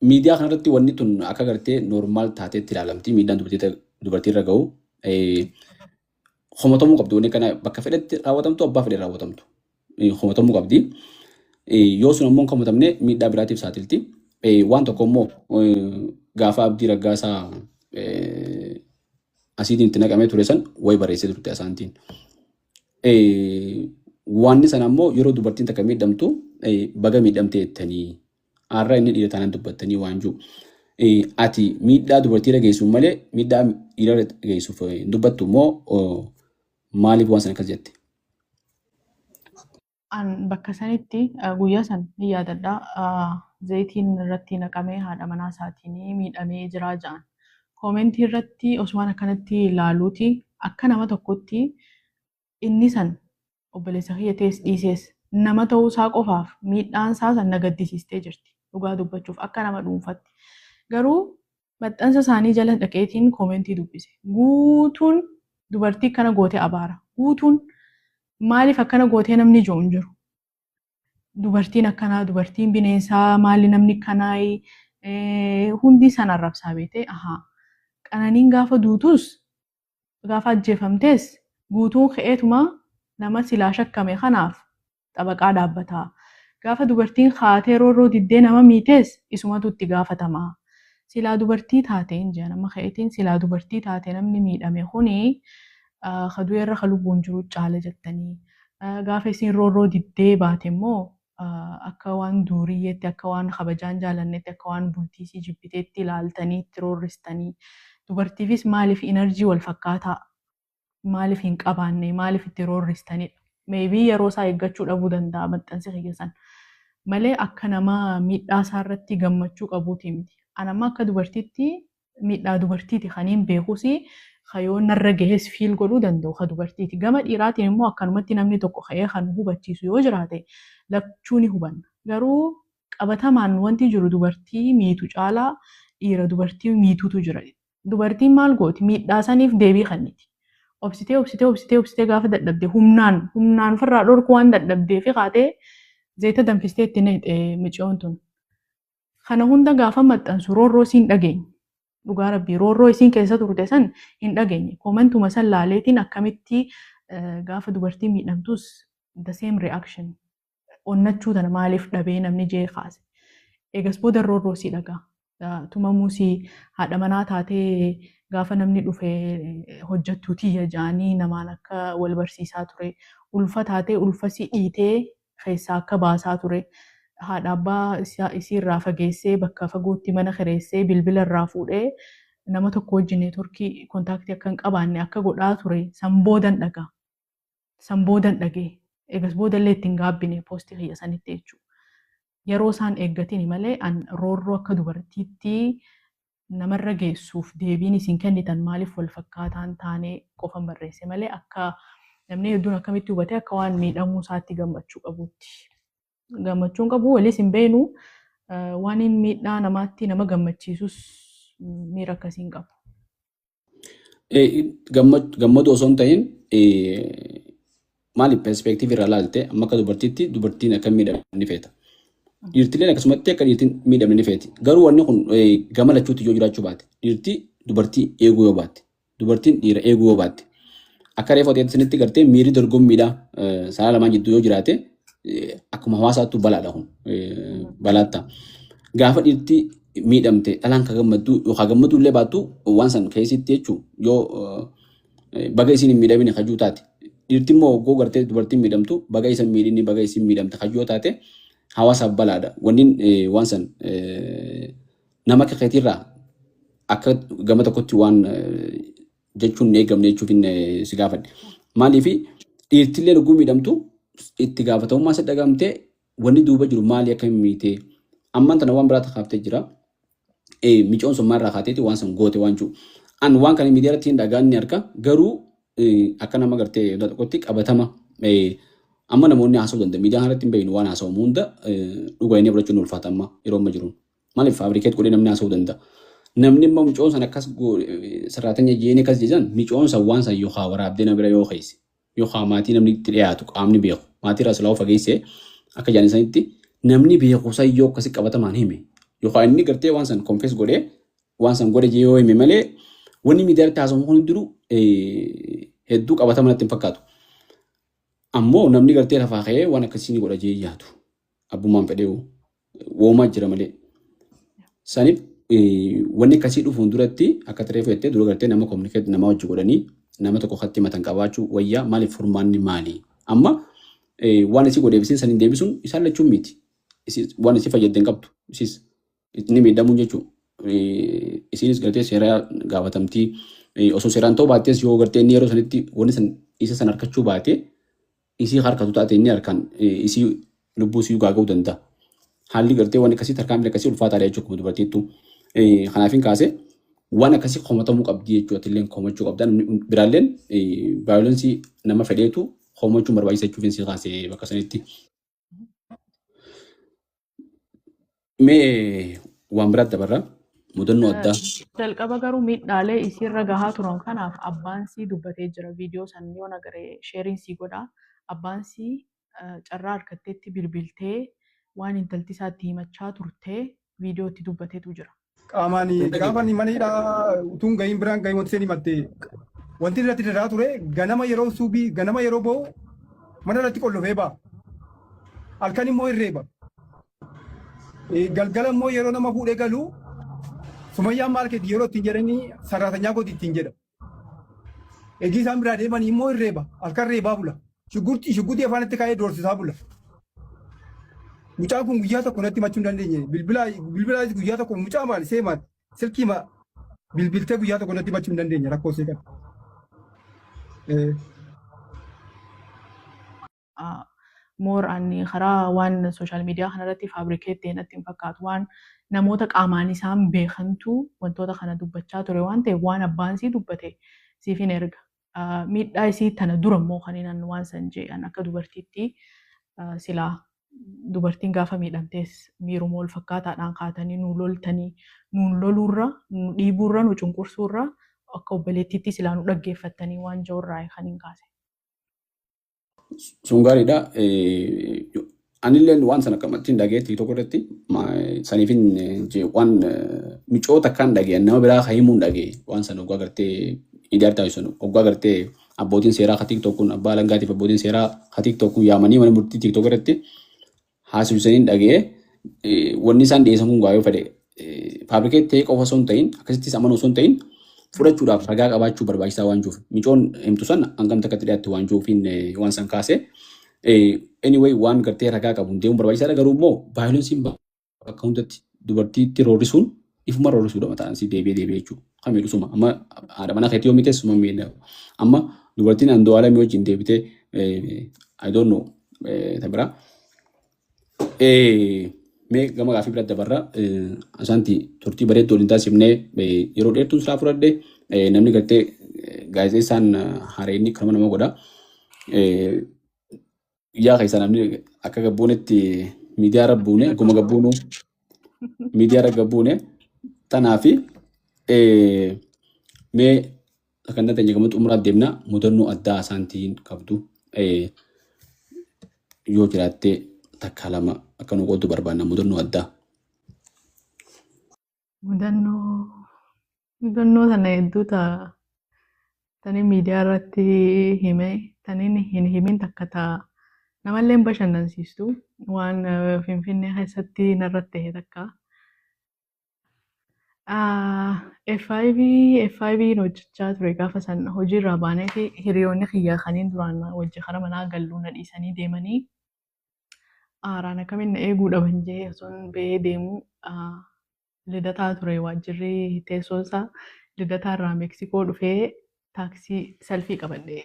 [SPEAKER 1] miidiyaa kanarratti wanni tun akka gartee normaal taateetti ilaalamti miidhaan dubartiirra ga'u homatamuu qabdi wanni kana bakka fedhetti raawwatamtu abbaa fedhe raawwatamtu homatamuu qabdi. Yoo sun ammoo homatamne miidhaa biraatiif saaxilti. Waan tokko immoo gaafa Abdii Raggaasaa asiitiin itti naqamee ture san wayi barreessee turte asaantiin. Waanni sana ammoo yeroo dubartiin takka miidhamtu baga miidhamtee jettanii har'a inni dhiira taanaan dubbattanii waan jiru. Ati miidhaa dubartiirra geessuun malee miidhaa dhiirarra geessuuf dubbattu immoo maaliif waan sana akkas jette?
[SPEAKER 2] Bakka sanitti guyyaa san ni yaadadha. Zayitiin irratti naqamee haadha manaa isaatiin miidhamee jiraa ja'an. Koomentii irratti osumaan akkanatti ilaaluuti akka nama tokkotti inni san obboleessa kiyya ta'es dhiisees nama ta'uu isaa qofaaf miidhaan isaa san na gaddisiistee jirti. Dhugaa dubbachuuf akka nama dhuunfatti. Garuu maxxansa isaanii jala dhaqeetiin koomentii dubbise. Guutuun dubartii akkana gootee abaara. Guutuun maaliif akkana gootee namni ijoo hin jiru? Dubartiin akkanaa, dubartiin bineensaa, maali namni akkanaa hundi sana arrabsaa beete. Qananiin gaafa duutus, gaafa ajjeefamtes guutuun ka'eetuma nama silaa shakkame kanaaf xabaqaa dhaabbataa. Gaafa dubartiin kaatee roorroo diddee nama miites isumatu itti gaafatama. Silaa dubartii taate hin jiran amma ka'eetiin silaa dubartii taate namni miidhame kuni kaduu irra ka lubbuun jiru caala jettanii. Gaafa isin roorroo diddee baate immoo akka waan duuriyyeetti, akka waan kabajaan jaalannetti, akka waan bultiisii jibbiteetti ilaaltanii itti roorristanii. Dubartiifis maaliif enerjii wal fakkaataa maaliif hin qabaanne maaliif itti roorristanidha. Meebii yeroo isaa eeggachuu dhabuu danda'a maxxansi kiyyasan. Malee akka nama miidhaa isaa irratti gammachuu qabuuti miti. Anamma akka dubartiitti miidhaa dubartiiti kaniin beekusi kayoon narra gahees fiil godhuu danda'u ka dubartiiti. Gama dhiiraatiin immoo akkanumatti namni tokko ka'ee kan hubachiisu yoo jiraate lachuu ni hubanna. Garuu qabatamaan wanti jiru dubartii miitu caalaa dhiira dubartii miituutu jira. Dubartiin maal gooti miidhaa saniif deebii kenniti. Obsitee gaafa dadhabde humnaan ofirraa dhorku waan dadhabdee fi kaatee zayita danfistee itti naqxe micoon tun. Kana hunda gaafa maxxansu roorroo isiin dhageenye. Dhugaa rabbii roorroo isiin keessa turte san hin dhageenye. Koomantuma san laaleetiin akkamitti gaafa dubartii miidhamtus the same reaction. Onnachuu tana maaliif dhabee namni jee kaase. Eegas booda roorroo isii dhagaa. Tumamuusii haadha manaa taatee gaafa namni dhufee hojjettuu tiyya ja'anii namaan akka wal barsiisaa ture. Ulfa taatee ulfasii dhiitee keessaa akka baasaa ture. Haadha abbaa isii irraa fageessee bakka fagootti mana kireessee bilbila irraa fuudhee nama tokko wajjin neetworkii kontaaktii akka hin qabaanne akka godhaa ture san boodan dhagaa. San boodan dhagee. Eegas boodallee ittiin gaabbine poostii kiyya sanitti jechuudha. Yeroo isaan eeggatiin malee roorroo akka dubartiitti namarra geessuuf deebiin isin kennitan maaliif wal fakkaataan taanee qofan barreesse malee akka namni hedduun akkamitti hubatee akka waan miidhamuu isaatti gammachuu qabuutti. Gammachuun qabu walis hin beenu waan hin miidhaa namaatti nama gammachiisus miira akkasiin qabu.
[SPEAKER 1] Gammadu osoo hin ta'in maaliif perspektiivii irraa ilaalte amma akka dubartiitti dubartiin akka miidhamni feeta. Dhiirtileen akkasumatti akka dhiirtiin miidhamni ni feeti. Garuu wanni kun gama lachuutti yoo jiraachuu baate dhiirti dubartii eeguu yoo baatte dubartiin dhiira eeguu yoo baatte akka reefa ta'etti sanitti gartee miirri dorgommiidha saala lamaan jidduu yoo jiraate akkuma hawaasaattuu balaadha kun balaatta. Gaafa dhiirti miidhamte dhalaan ka gammaddu yookaan gammadu illee baattu waan san keessatti jechuun yoo baga isin hin miidhamne hajuu taate. Dhiirti immoo hoggoo gartee dubartiin miidhamtu baga isin miidhinni baga isin miidhamte hajuu taate hawaasaaf balaadha. Wanni waan san nama akka keetirraa akka gama tokkotti waan jechuun hin eegamne jechuuf si gaafadhe. Maaliif dhiirtillee hogguu miidhamtu itti gaafatamummaa isa dhagamtee wanni duuba jiru maali akka hin miitee ammaan tana waan biraata kaaftee jira. Micoon sun maarraa kaateeti waan san goote waan jiru. An waan kana miidiyaa irratti hin dhagaan ni arga garuu akka nama gartee tokkotti qabatama amma namoonni haasa'uu danda'u miidiyaan irratti hin beeknu waan haasa'amu hunda dhugaa inni fudhachuun ulfaata amma yeroo amma jiru. Maaliif faabrikeet godhee namni haasa'uu danda'a. Namni immoo micoon san akkas sarraatanya jeeni akkas jeesan micoon san waan san yookaan waraabdee na bira yoo keesse yookaan maatii namni itti dhiyaatu qaamni beeku maatii irraa silaa fageessee akka jaanii sanitti namni beeku san yoo akkasi qabatamaan hime yookaan inni gartee waan san konfees godhee waan san godhe yoo hime malee wanni miidiyaa irratti haasa'amu kun jiru hedduu qabatama natti hin fakkaatu. Ammoo namni gartee lafaa ka'ee waan akkasii godha jee yaadu. Abbummaan fedhee woomaa jira malee. Saniif wanni akkasii dhufuun duratti akka tiree fe'attee dura gartee nama kominikeet nama wajji godhanii nama tokko hatti matan qabaachuu wayyaa maaliif furmaanni maali? Amma waan isii godheefisiin saniin deebisuun isaan lachuun miti. Waan isii fayyadde hin qabdu. Isis inni miidhamuun jechuudha. Isinis gartee seeraa gaafatamtii osoo seeraan ta'uu baattees yoo gartee inni yeroo sanitti wanni san isa san harkachuu baate isii harkatu taate inni harkaan isii lubbuu isii gaaga'uu danda'a. Haalli gartee waan akkasii tarkaanfii akkasii ulfaataadha jechuudha dubartiittu. Kanaafin kaasee waan akkasii komatamuu qabdi jechuudha illee komachuu qabda biraalleen vaayolensii nama fedheetu komachuun barbaachisa jechuuf si kaasee bakka sanitti. Mee waan biraatti dabarra. Mudannoo addaa.
[SPEAKER 2] Jalqaba garuu miidhaalee isiirra gahaa turan kanaaf abbaan sii dubbatee jira. Viidiyoo san yoo nagaree sheeriin sii godha. Abbaan sii carraa harkatteetti bilbiltee waan intalti isaatti himachaa turtee viidiyoo itti dubbateetu jira.
[SPEAKER 3] Qaamaan gaafa manidhaa utuun gahiin biraan gahii wanti seen himatte wanti irratti daraa ture ganama yeroo suubii ganama yeroo ba'u mana irratti qollofee ba'a. Halkan immoo hirreeba. Galgala immoo yeroo nama fuudhee galu Sumayyaan maarkeetii yeroo ittiin jedhanii sarraatanyaa gooti ittiin jedha. Eegii isaan biraa deemanii immoo hirreeba. Halkan reebaa bula. Shugguutii afaanitti kaa'ee doorsisaa bula. Mucaan kun guyyaa tokko natti himachuu hin dandeenye. Bilbilaa guyyaa tokko mucaa maali seemaati. Silkii bilbiltee guyyaa tokko natti himachuu hin dandeenye rakkoo see qaba.
[SPEAKER 2] Moor ani karaa waan sooshaal miidiyaa kanarratti faabrikeettee natti hin fakkaatu waan namoota qaamaan isaan beekantu wantoota kana dubbachaa ture waan ta'eef waan abbaan sii dubbate siif hin erga. Miidhaa isii tana dura immoo kan inni waan san jedhan akka dubartiitti silaa dubartiin gaafa miidhamtees miiruma wal fakkaataadhaan kaatanii nu loltanii nuun loluurra nu dhiibuurra nu cunqursuurra akka obboleettiitti silaa nu dhaggeeffattanii waan jirurraa kan hin kaase.
[SPEAKER 1] Sun gaariidha. Anillee waan sana qabattiin dhageetti tokko irratti saniifin waan micoota kan dhagean nama biraa himuun dhagee waan sana oggaa gartee miidiyaa taasisan oggaa gartee abbootiin seeraa ka TikTokun abbaa langaatiif abbootiin seeraa ka TikTokun yaamanii mana murtii TikTok irratti haasofsaniin dhagee wanni isaan dhiyeessan kun gaayoo fedhe faabrikeet ta'ee qofa osoo hin ta'in akkasittis amanuu osoo hin ta'in fudhachuudhaaf ragaa qabaachuu barbaachisaa waan jiruuf micoon himtu san hangam takkatti dhiyaatti waan jiruufiin waan san kaasee anyway waan gartee ragaa qabuun deemuun barbaachisaadha garuu immoo vaayolensiin bakka hundatti dubartiitti roorrisuun ifuma roorrisuudha mataan si deebi'ee jechuudha. Kan miidhusuma amma haadha mana keetii yoo mites suma miidha amma dubartiin andoo haala mi'oo wajjin deebitee I don't know tabiraa mee gama gaafii biratti dabarra asaanti turtii bareedduu waliin taasifnee yeroo dheertuun silaa fudhadhe namni gartee gaazexeessaan hareenni kanuma nama godha. Yaa keessaa namni akka gabbuunetti miidiyaa irra buune akkuma gabbuunu miidiyaa irra gabbuune tanaafi mee kan natti jedhamu xumuraa deemna mudannoo addaa asaantiin qabdu yoo jiraattee takka lama akka nu qoodu barbaanna mudannoo addaa.
[SPEAKER 2] Mudannoo sana hedduu tani miidiyaa irratti hime taniin hin himin takka ta'a. Namallee bashannansiistu waan Finfinnee keessatti narratti ta'e takka. F5 hojjechaa ture gaafa san hojiirraa baaneeti hiriyoonni kiyya kaniin duraan wajji kara manaa galluu na dhiisanii deemanii aaraan akkamiin na eeguu dhaban jee osoo ba'ee deemu lidataa ture waajjirri teessoo isaa lidataarraa Meeksikoo dhufee taaksii salfii qabadhee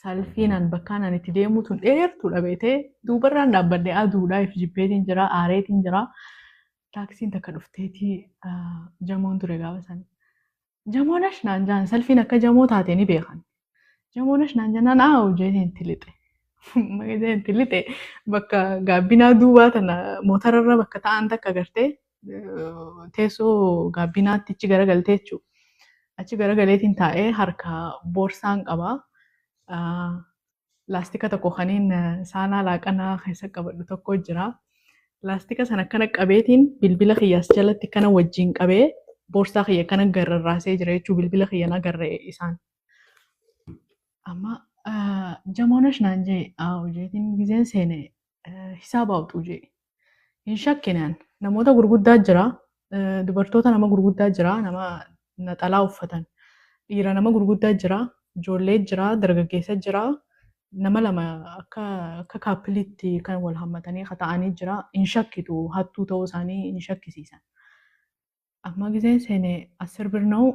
[SPEAKER 2] salfiinaan bakkaan ani itti deemu tun dheertuudha beetee duubarraan dhaabbadhee aduudhaa if jibbeetiin jira aareetiin jira. Taaksiin takka dhufteeti jamoon ture gaafa san. Jamoonash naan jaan salfiin akka jamoo taate ni beekan. Jamoonash naan jannaan hojjeetiin itti lixe. Magajeen itti lixe bakka gaabbinaa duubaa tana mootararra bakka ta'an takka agartee teessoo gaabbinaatti achi garagaltee jechuudha. Achi garagaleetiin taa'ee harka boorsaan qaba. Laastika tokko kaniin saanaa laaqanaa keessa qabadhu tokko jira. Laastika sana akkana qabeetiin bilbila kiyyaas jalatti kana wajjin qabee boorsaa kiyya kana gararraasee jira jechuun bilbila kiyya na garree isaan. Amma jamoonash naan jee hojeetiin gizeen seene hisaaba hawxuu jee. Hin shakkinaan namoota gurguddaa jira dubartoota nama gurguddaa jira nama naxalaa uffatan dhiira nama gurguddaa jira ijoollee jira dargaggeessa jira. Nama lama akka kaappiliitti kan wal hammatanii ta'anii jira. Hin shakkitu hattuu ta'uu isaanii hin shakkisiisan. Amma gizeen seene as sirbirna'u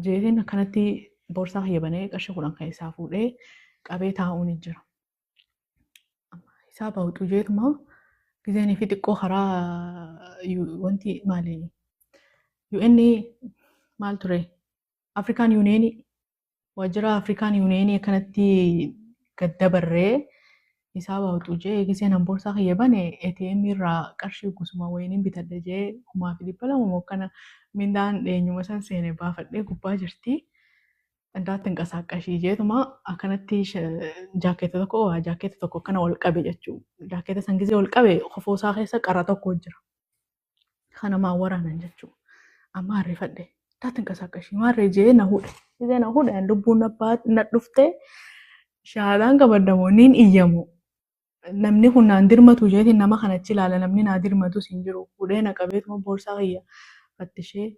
[SPEAKER 2] jeetiin akkanatti boorsaa kiyya qarshii 10 keessaa fuudhee qabee taa'uun jira. Hisaaba hawxuu jeetuma gizeenii fi xiqqoo karaa wanti maali UN maal ture Afrikaan Yuuneenii waajjira Afrikaan Yuuneenii akkanatti gaddabarree hisaaba hawxuu jee giseen boorsaa kiyya bane ATM irraa qarshii gusuma wayiniin bitadhe jee 2,200 kana mindaan dheenyuma san seene baafadhee gubbaa jirti. Indaatti hin qasaaqashii jeetuma akkanatti jaakeeta tokko akkana ol qabe jechuudha. Jaakeeta san gisee ol qabe kofoosaa keessa qara tokko jira. Kana maan waraanan jechuudha. Amma harrifadhe. Indaatti hin qasaaqashii maarree jee na hudhe. Gisee na hudhe lubbuun na dhufte shaadaan qabaddamoonni hin iyyamu. Namni kun naan dirmatu jeetiin nama kanatti ilaala namni naa dirmatus hin jiru. Fuudhee na qabeetuma boorsaa kiyya fattishee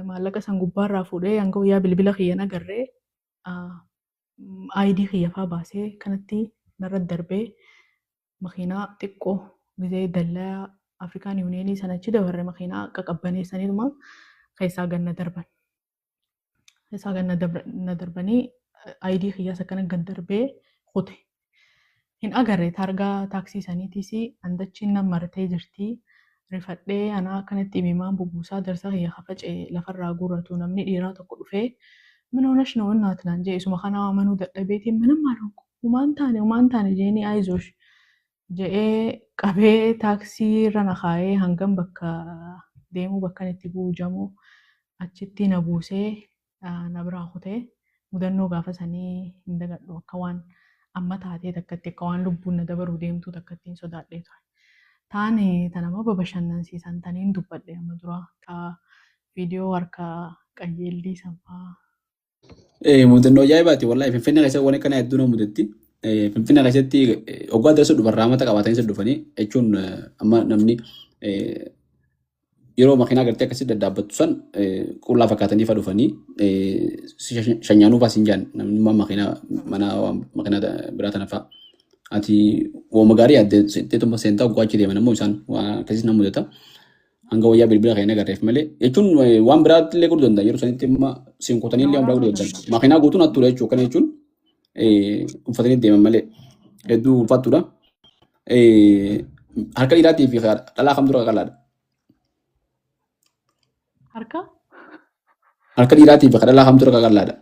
[SPEAKER 2] maallaqa san gubbaarraa fuudhee hanga guyyaa bilbila kiyya nagarree ID kiyya fa'aa baasee kanatti narra darbee makiinaa xiqqoo gisee dallaa Afrikaan Yuuneenii sanachi dabarre makiinaa qaqqabbaneessaniituma keessaa ganna darban. Keessaa ganna darbanii ID kiyyaas akkana gad darbee kute. Hin agarre taargaa taaksii saniitiis handachiin nan martee jirti. Rifadhee anaa akkanatti imimaan bubuusaa darsa kiyya faca'ee lafarraa guurratu namni dhiiraa tokko dhufee minoonash na wannaati naan jee isuma kanaa amanuu dadhabeetiin mana maaluun umaan taane jeenii ayizosh je'ee qabee taaksii irra na kaayee hangam bakka deemuu bakkan itti buujamu achitti na buusee na biraa kutee mudannoo gaafa sanii hin dagadhu akka waan amma taatee takkatti akka waan lubbuun na dabaruu deemtuu takkatti hin sodaadhee ture. Taane tanama babashannansiisan taniin dubbadhe amma dura viidiyoo harka qajeellii sanfaa.
[SPEAKER 1] Mudannoo ajaa'ibaati wallahi Finfinnee keessatti waan akkana hedduu nama mudatti. Finfinnee keessatti oggaa adda isa dubarraa mata qabatanii isa dhufanii jechuun amma namni yeroo makiinaa agartee akkasitti daddaabbattu san qullaa fakkaatanii fa dhufanii shanyaanuu fa'aa siin jaan namni makiinaa mana makiinaa biraa tana fa'aa. Ati wooma gaarii yaadde teessuma seentaa oggaa achi deeman ammoo isaan waan akkasii nama mudata. Hanga wayyaa bilbila keenya agarreef malee jechuun waan biraatti illee godhuu danda'a yeroo sanitti immoo siinqotanii illee waan biraa godhuu danda'a. Makiinaa guutuun hattuudha jechuudha kana jechuun uffatanii deeman malee hedduu ulfaattuudha. Harka dhiiraatii fi dhalaa kam dura qaqalaadha. Harka dhiiraatii fi dhalaa kam dura qaqalaadha.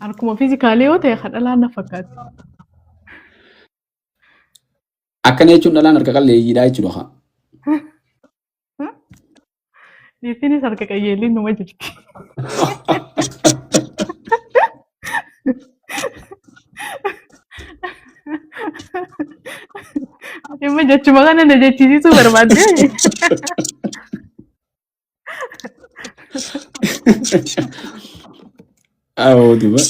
[SPEAKER 2] Harkuma fiizikaalee yoo ta'e dhalaa na fakkaatti.
[SPEAKER 1] Akkana jechuun dhalaan harka qalleeyyiidhaa jechuudha.
[SPEAKER 2] Dhiirtiinis harka qajeelliin numa jirti. Dhimma jechuma kana na jechisiisuu barbaadde.
[SPEAKER 1] Duba.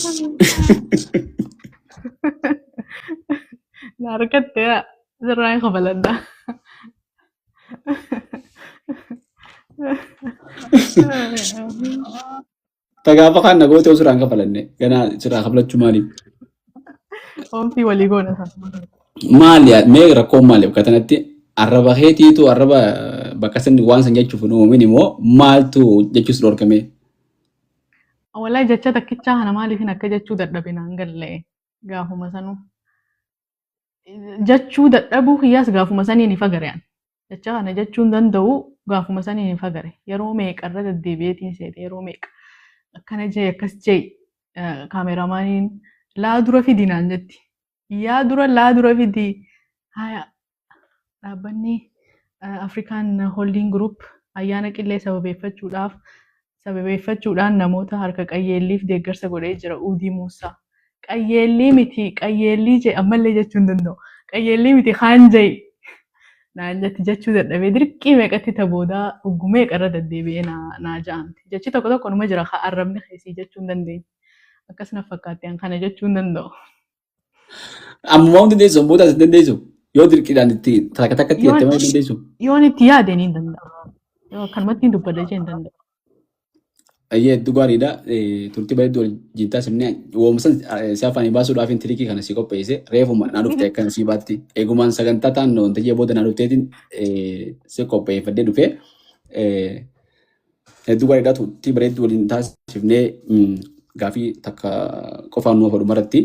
[SPEAKER 2] Na harkattee sirraan kafaladha.
[SPEAKER 1] Tagaafa kan nagoota usuraan kafalanne ganaa sirraa kafalachuu maaliif?
[SPEAKER 2] Oomfii walii goona sana.
[SPEAKER 1] Maali mee rakkoon maaliif katanatti arraba keetiitu arraba bakka sanni waan san jechuuf hin uumin immoo maaltu jechuus dhorkame?
[SPEAKER 2] Wallahi jecha takkichaa kana maaliifin akka jechuu dadhabe naan galle gaafuma sanuu. Jechuu dadhabuu kiyyaas gaafuma saniin ifa gareen. Jecha kana jechuun danda'u gaafuma saniin ifa gare. Yeroo meeqarra deddeebi'eetiin seete yeroo meeqa. Akkana jee akkas jee kaameramaaniin laa dura fidi naan jetti. Yaa dura laa dura fidi. Haya dhaabbanni Afrikaan Holding Group ayyaana qillee sababeeffachuudhaan namoota harka qayyeelliif deeggarsa godhee jira Uudii Muusaa. Qayyeellii miti qayyeellii jee ammallee jechuu hin danda'u. Qayyeellii miti kaan jee naan jetti jechuu dadhabee dirqii meeqatti taboodaa dhuggumee qarra deddeebi'ee naa ja'amti. Jechi tokko tokko numa jira arrabni keessii jechuu hin dandeenye. Akkasuma fakkaatti kana jechuu hin danda'u.
[SPEAKER 1] Amma hundi dandeessu booda as dandeessu yoo dirqiidhaan itti takka takkatti jettee dandeessu.
[SPEAKER 2] Yoon itti yaade ni danda'u. Kanumatti dubbadha jee hin danda'u.
[SPEAKER 1] Ayyee dhugaadha. Turtii bareedduu wajjin taasifnee woomsan si afaanii baasuudhaaf tirikii kana si qopheesse reefuma naa dhufte kan si baatti eegumaan sagantaa taannoo wanta jee booda naa dhufteetiin si qopheeffadhee dhufee dhugaadha turtii bareedduu waliin taasifnee gaafii takka qofaan nuuf hodhu maratti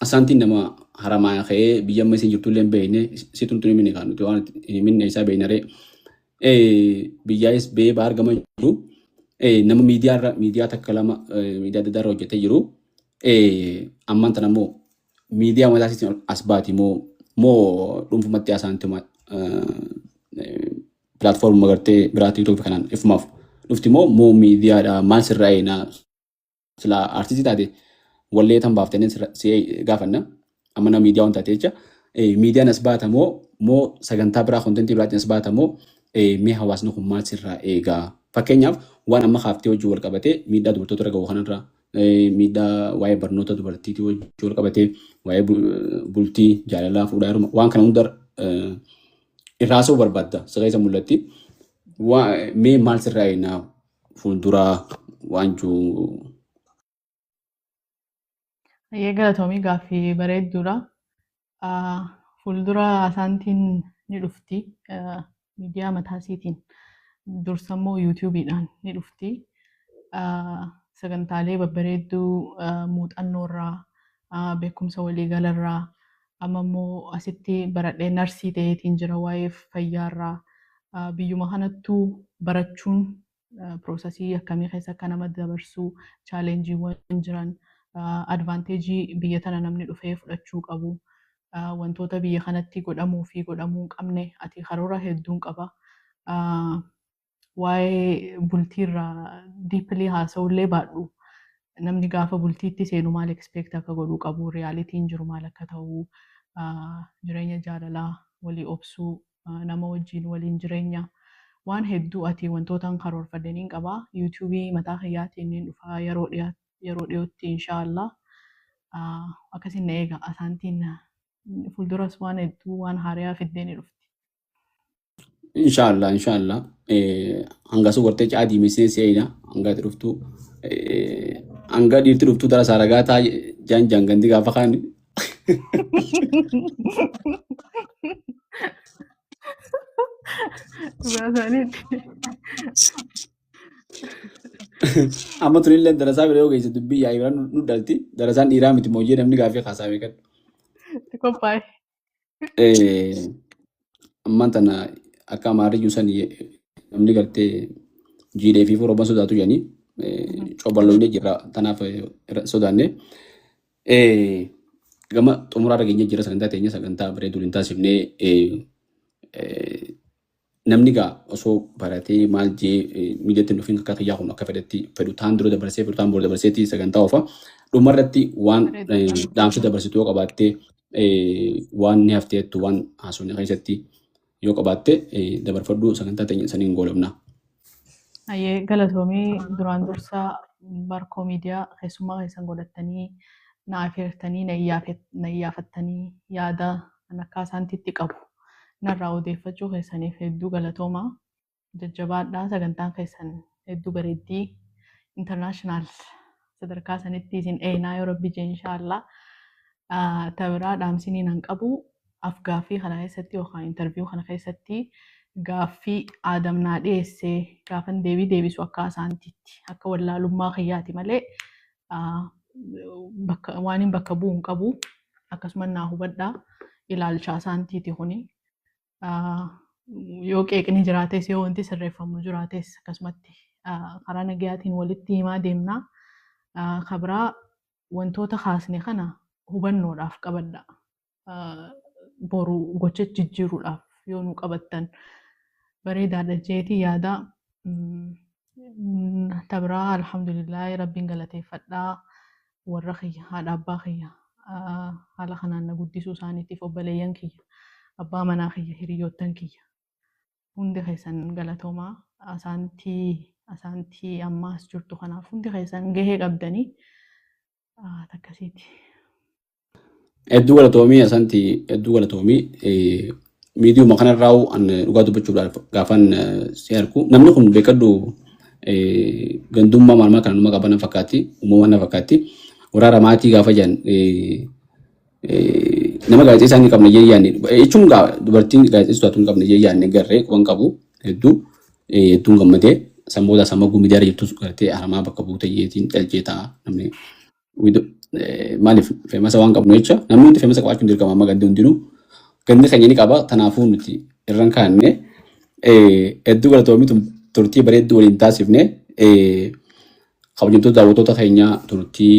[SPEAKER 1] asaantiin nama haramaa ka'ee biyya amma isin jirtullee hin beekne si tuntuun himne kan nuti waan himne isaa beeknaree biyyaayis bee ba'aa argamaa jiru. Nama miidiyaa takka lama miidiyaa adda addaa hojjetee jiru. Ammaan tana immoo miidiyaa mataa isaatiin as baati moo dhuunfumatti haasa'anti pilaatfoormii gartee biraatti yuutuubii kanaan ifumaaf dhufti moo miidiyaadha maal sirraa eenaa sila artistii taate wallee tan baaftanii si gaafanna amma nama miidiyaa waan taate jecha miidiyaan as baata moo sagantaa biraa kontentii biraatiin as baata moo mee hawaasni kun maal sirraa eegaa fakkeenyaaf waan amma kaaftee wajjin wal qabatee miidhaa dubartoota irra gahu kanarraa miidhaa waa'ee barnoota dubartiitii wajjin wal qabatee waa'ee bultii jaalalaa fuudhaa heerumaa waan kana hunda irraa soo barbaadda sagalee mul'atti mee maal sirraa eenaa fuulduraa waan jiru.
[SPEAKER 2] Galatoomii gaaffii bareedduudha. Fuuldura asaantiin ni dhufti. Miidiyaa mataa isiitiin dursammoo yuutuubiidhaan ni dhufti. Sagantaalee babbareedduu muuxannoorraa beekumsa waliigalarraa amma immoo asitti baradhee narsii ta'eetiin jira waa'ee fayyaarraa biyyuma kanattuu barachuun piroosesii akkamii keessa akka nama dabarsuu chaalenjiiwwan jiran advaanteejii biyya tana namni dhufee fudhachuu qabu wantoota biyya kanatti godhamuu fi godhamuu hin qabne ati karoora hedduun qaba. Waa'ee bultiirraa diipilii haasa'ullee baadhu namni gaafa bultiitti seenu maal ekspeekt akka godhuu qabu riyaalitiin jiru maal akka ta'u jireenya jaalalaa walii obsuu nama wajjin waliin jireenya waan hedduu ati wantootaan karoorfadhaniin qaba. Yuutuubii mataa kiyyaatiin ni dhufa yeroo dhiyootti inshaallah akkasiin na eega asaantiin fuulduras waan hedduu waan haaraa fiddee ni dhufti.
[SPEAKER 1] Inshaallah hanga su gortee caadii misee seeyina hanga dhuftu hanga dhiirti dhuftu dara saaragaa taa jaan gandi gaafa kaan amma tunillee darasaa bira yoo geesse dubbii yaa'ii bira nu dhalti darasaan dhiiraa miti mooyyee namni gaafii haasaa beekan.
[SPEAKER 2] Qophaa'e.
[SPEAKER 1] Ammaan tana akka amaariyyuu san namni gartee jiidhee fi roobban sodaatu jedhanii coballoonni jira tanaaf sodaanne gama xumuraa dhageenya jira sagantaa teenya sagantaa bareedduu hin taasifnee namni gaa osoo baratee maal jee miidhatti dhufiin akka kiyyaa kun akka fedhu taan dura dabarsee fedhu taan booda dabarseetti sagantaa oofa dhumarratti waan dhaamsa dabarsituu yoo qabaattee waan ni hafteettu waan haasofne keessatti yoo qabaatte dabarfadhu sagantaa teenya saniin goolabna.
[SPEAKER 2] Ayyee galatoomii duraan dursaa barkoo miidiyaa keessummaa keessan godhattanii na affeertanii na iyyaafattanii yaada akka asaantitti qabu narraa odeeffachuu keessaniif hedduu galatooma. jajjabaadhaa sagantaan keessan hedduu bareeddii international sadarkaa sanitti isin eenaa yoo rabbi jee inshaallah tabiraa dhaamsinii nan qabu afgaaffii kana keessatti yookaan interviyuu kana keessatti gaaffii aadamnaa dhiyeessee gaafan deebisu akka isaantitti akka wallaalummaa kiyyaati malee waan hin bakka bu'uun qabu akkasumas naa hubadhaa ilaalchaa isaantiiti kuni yoo qeeqni jiraates yoo wanti sirreeffamu jiraates akkasumatti karaa nagayaatiin walitti himaa deemnaa kabraa wantoota kaasne kana hubannoodhaaf qabadha boru gocha jijjiiruudhaaf yoo nu qabattan bareedaadha jeetii yaada tabraa alhamdulillah rabbiin galateeffadhaa warra kiyya haadha abbaa kiyya haala kanaan na guddisuu isaaniitiif obboleeyyan kiyya abbaa manaa kiyya hiriyoottan kiyya hundi keessan galatoomaa asaantii ammaas jirtu kanaaf hundi keessan gahee qabdanii takkasiiti.
[SPEAKER 1] Hedduu galatoomii asaantii hedduu galatoomii miidiyuma kanarraa dhugaa dubbachuudhaaf gaafan si argu namni kun beekadhu gandummaa maalmaa kana numa qabana fakkaatti uumama na fakkaatti waraara maatii gaafa jiran nama gaazexeessaa ni qabna jee yaanne jechuun dubartiin gaazexeessituatu hin qabne jee yaanne garree waan qabu hedduun gammadee sammoota sammuu miidiyaa jirtus gartee haramaa bakka buutee yeetiin dhalchee ta'a namni maaliif feemasa waan qabnu jecha namni hundi feemasa qabaachuun dirqama amma gandi hundinuu gandi keenya ni qaba kanaafuu nuti irraan kaanne hedduu galatoomii turtii bareedduu waliin taasifne kabajamtoota daawwattoota keenyaa turtii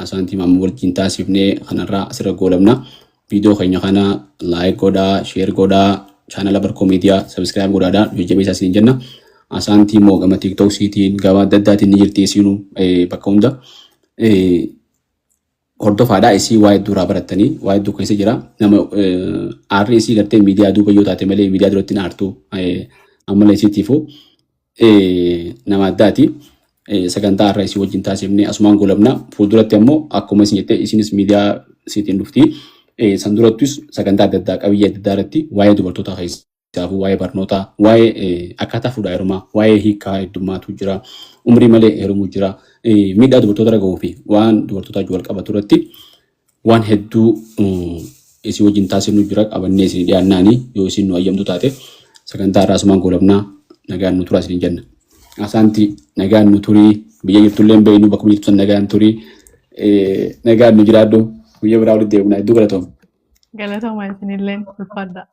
[SPEAKER 1] asaantii maamuu waliin taasifne kanarraa asirra goolabna viidiyoo keenya kana laayik godhaa sheer godhaa chaanala barkoo miidiyaa sabskiraayib godhaadhaa jajjabeessaa isin jenna asaantii immoo gama tiiktooksiitiin gama adda addaatiin ni jirti isiinuu bakka hunda hordofaadhaa isii waa'ee duraa barattanii waa'ee hedduu keessa jira nama aarri isii gartee miidiyaa duuba yoo taate malee miidiyaa duratti naartuu ammallee isiitiifuu nama addaati sagantaa irraa isii wajjin taasifnee asumaan goolabna fuulduratti ammoo akkuma isin jettee isinis miidiyaa isiitiin dhuftii san durattis sagantaa adda addaa qabiyyee adda addaa irratti waa'ee dubartoota keessaafuu waa'ee barnootaa waa'ee akkaataa fuudhaa heerumaa waa'ee hiikaa heddummaatu jira umrii malee heerumuu jira miidhaa dubartoota irra gahuu fi waan dubartoota wal qabatu irratti waan hedduu isii wajjin taasifnu jira qabannee isin dhiyaannaanii yoo isin nu ayyamtu taate sagantaa irraa asumaan goolabnaa nagaan nu turaa isin jenna. Asaantii nagaan nu turii biyya jirtullee hin beeknu bakka jirtu san nagaan turii nagaan nu jiraadhu guyyaa biraa walitti deemna hedduu galatooma.
[SPEAKER 2] Galatooma isinillee ulfaadha.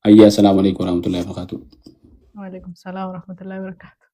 [SPEAKER 1] Ayyaa salaamu alaikum warahmatullahi wabarakatuh.
[SPEAKER 2] Waalaikum salaam warahmatullahi wabarakatuh.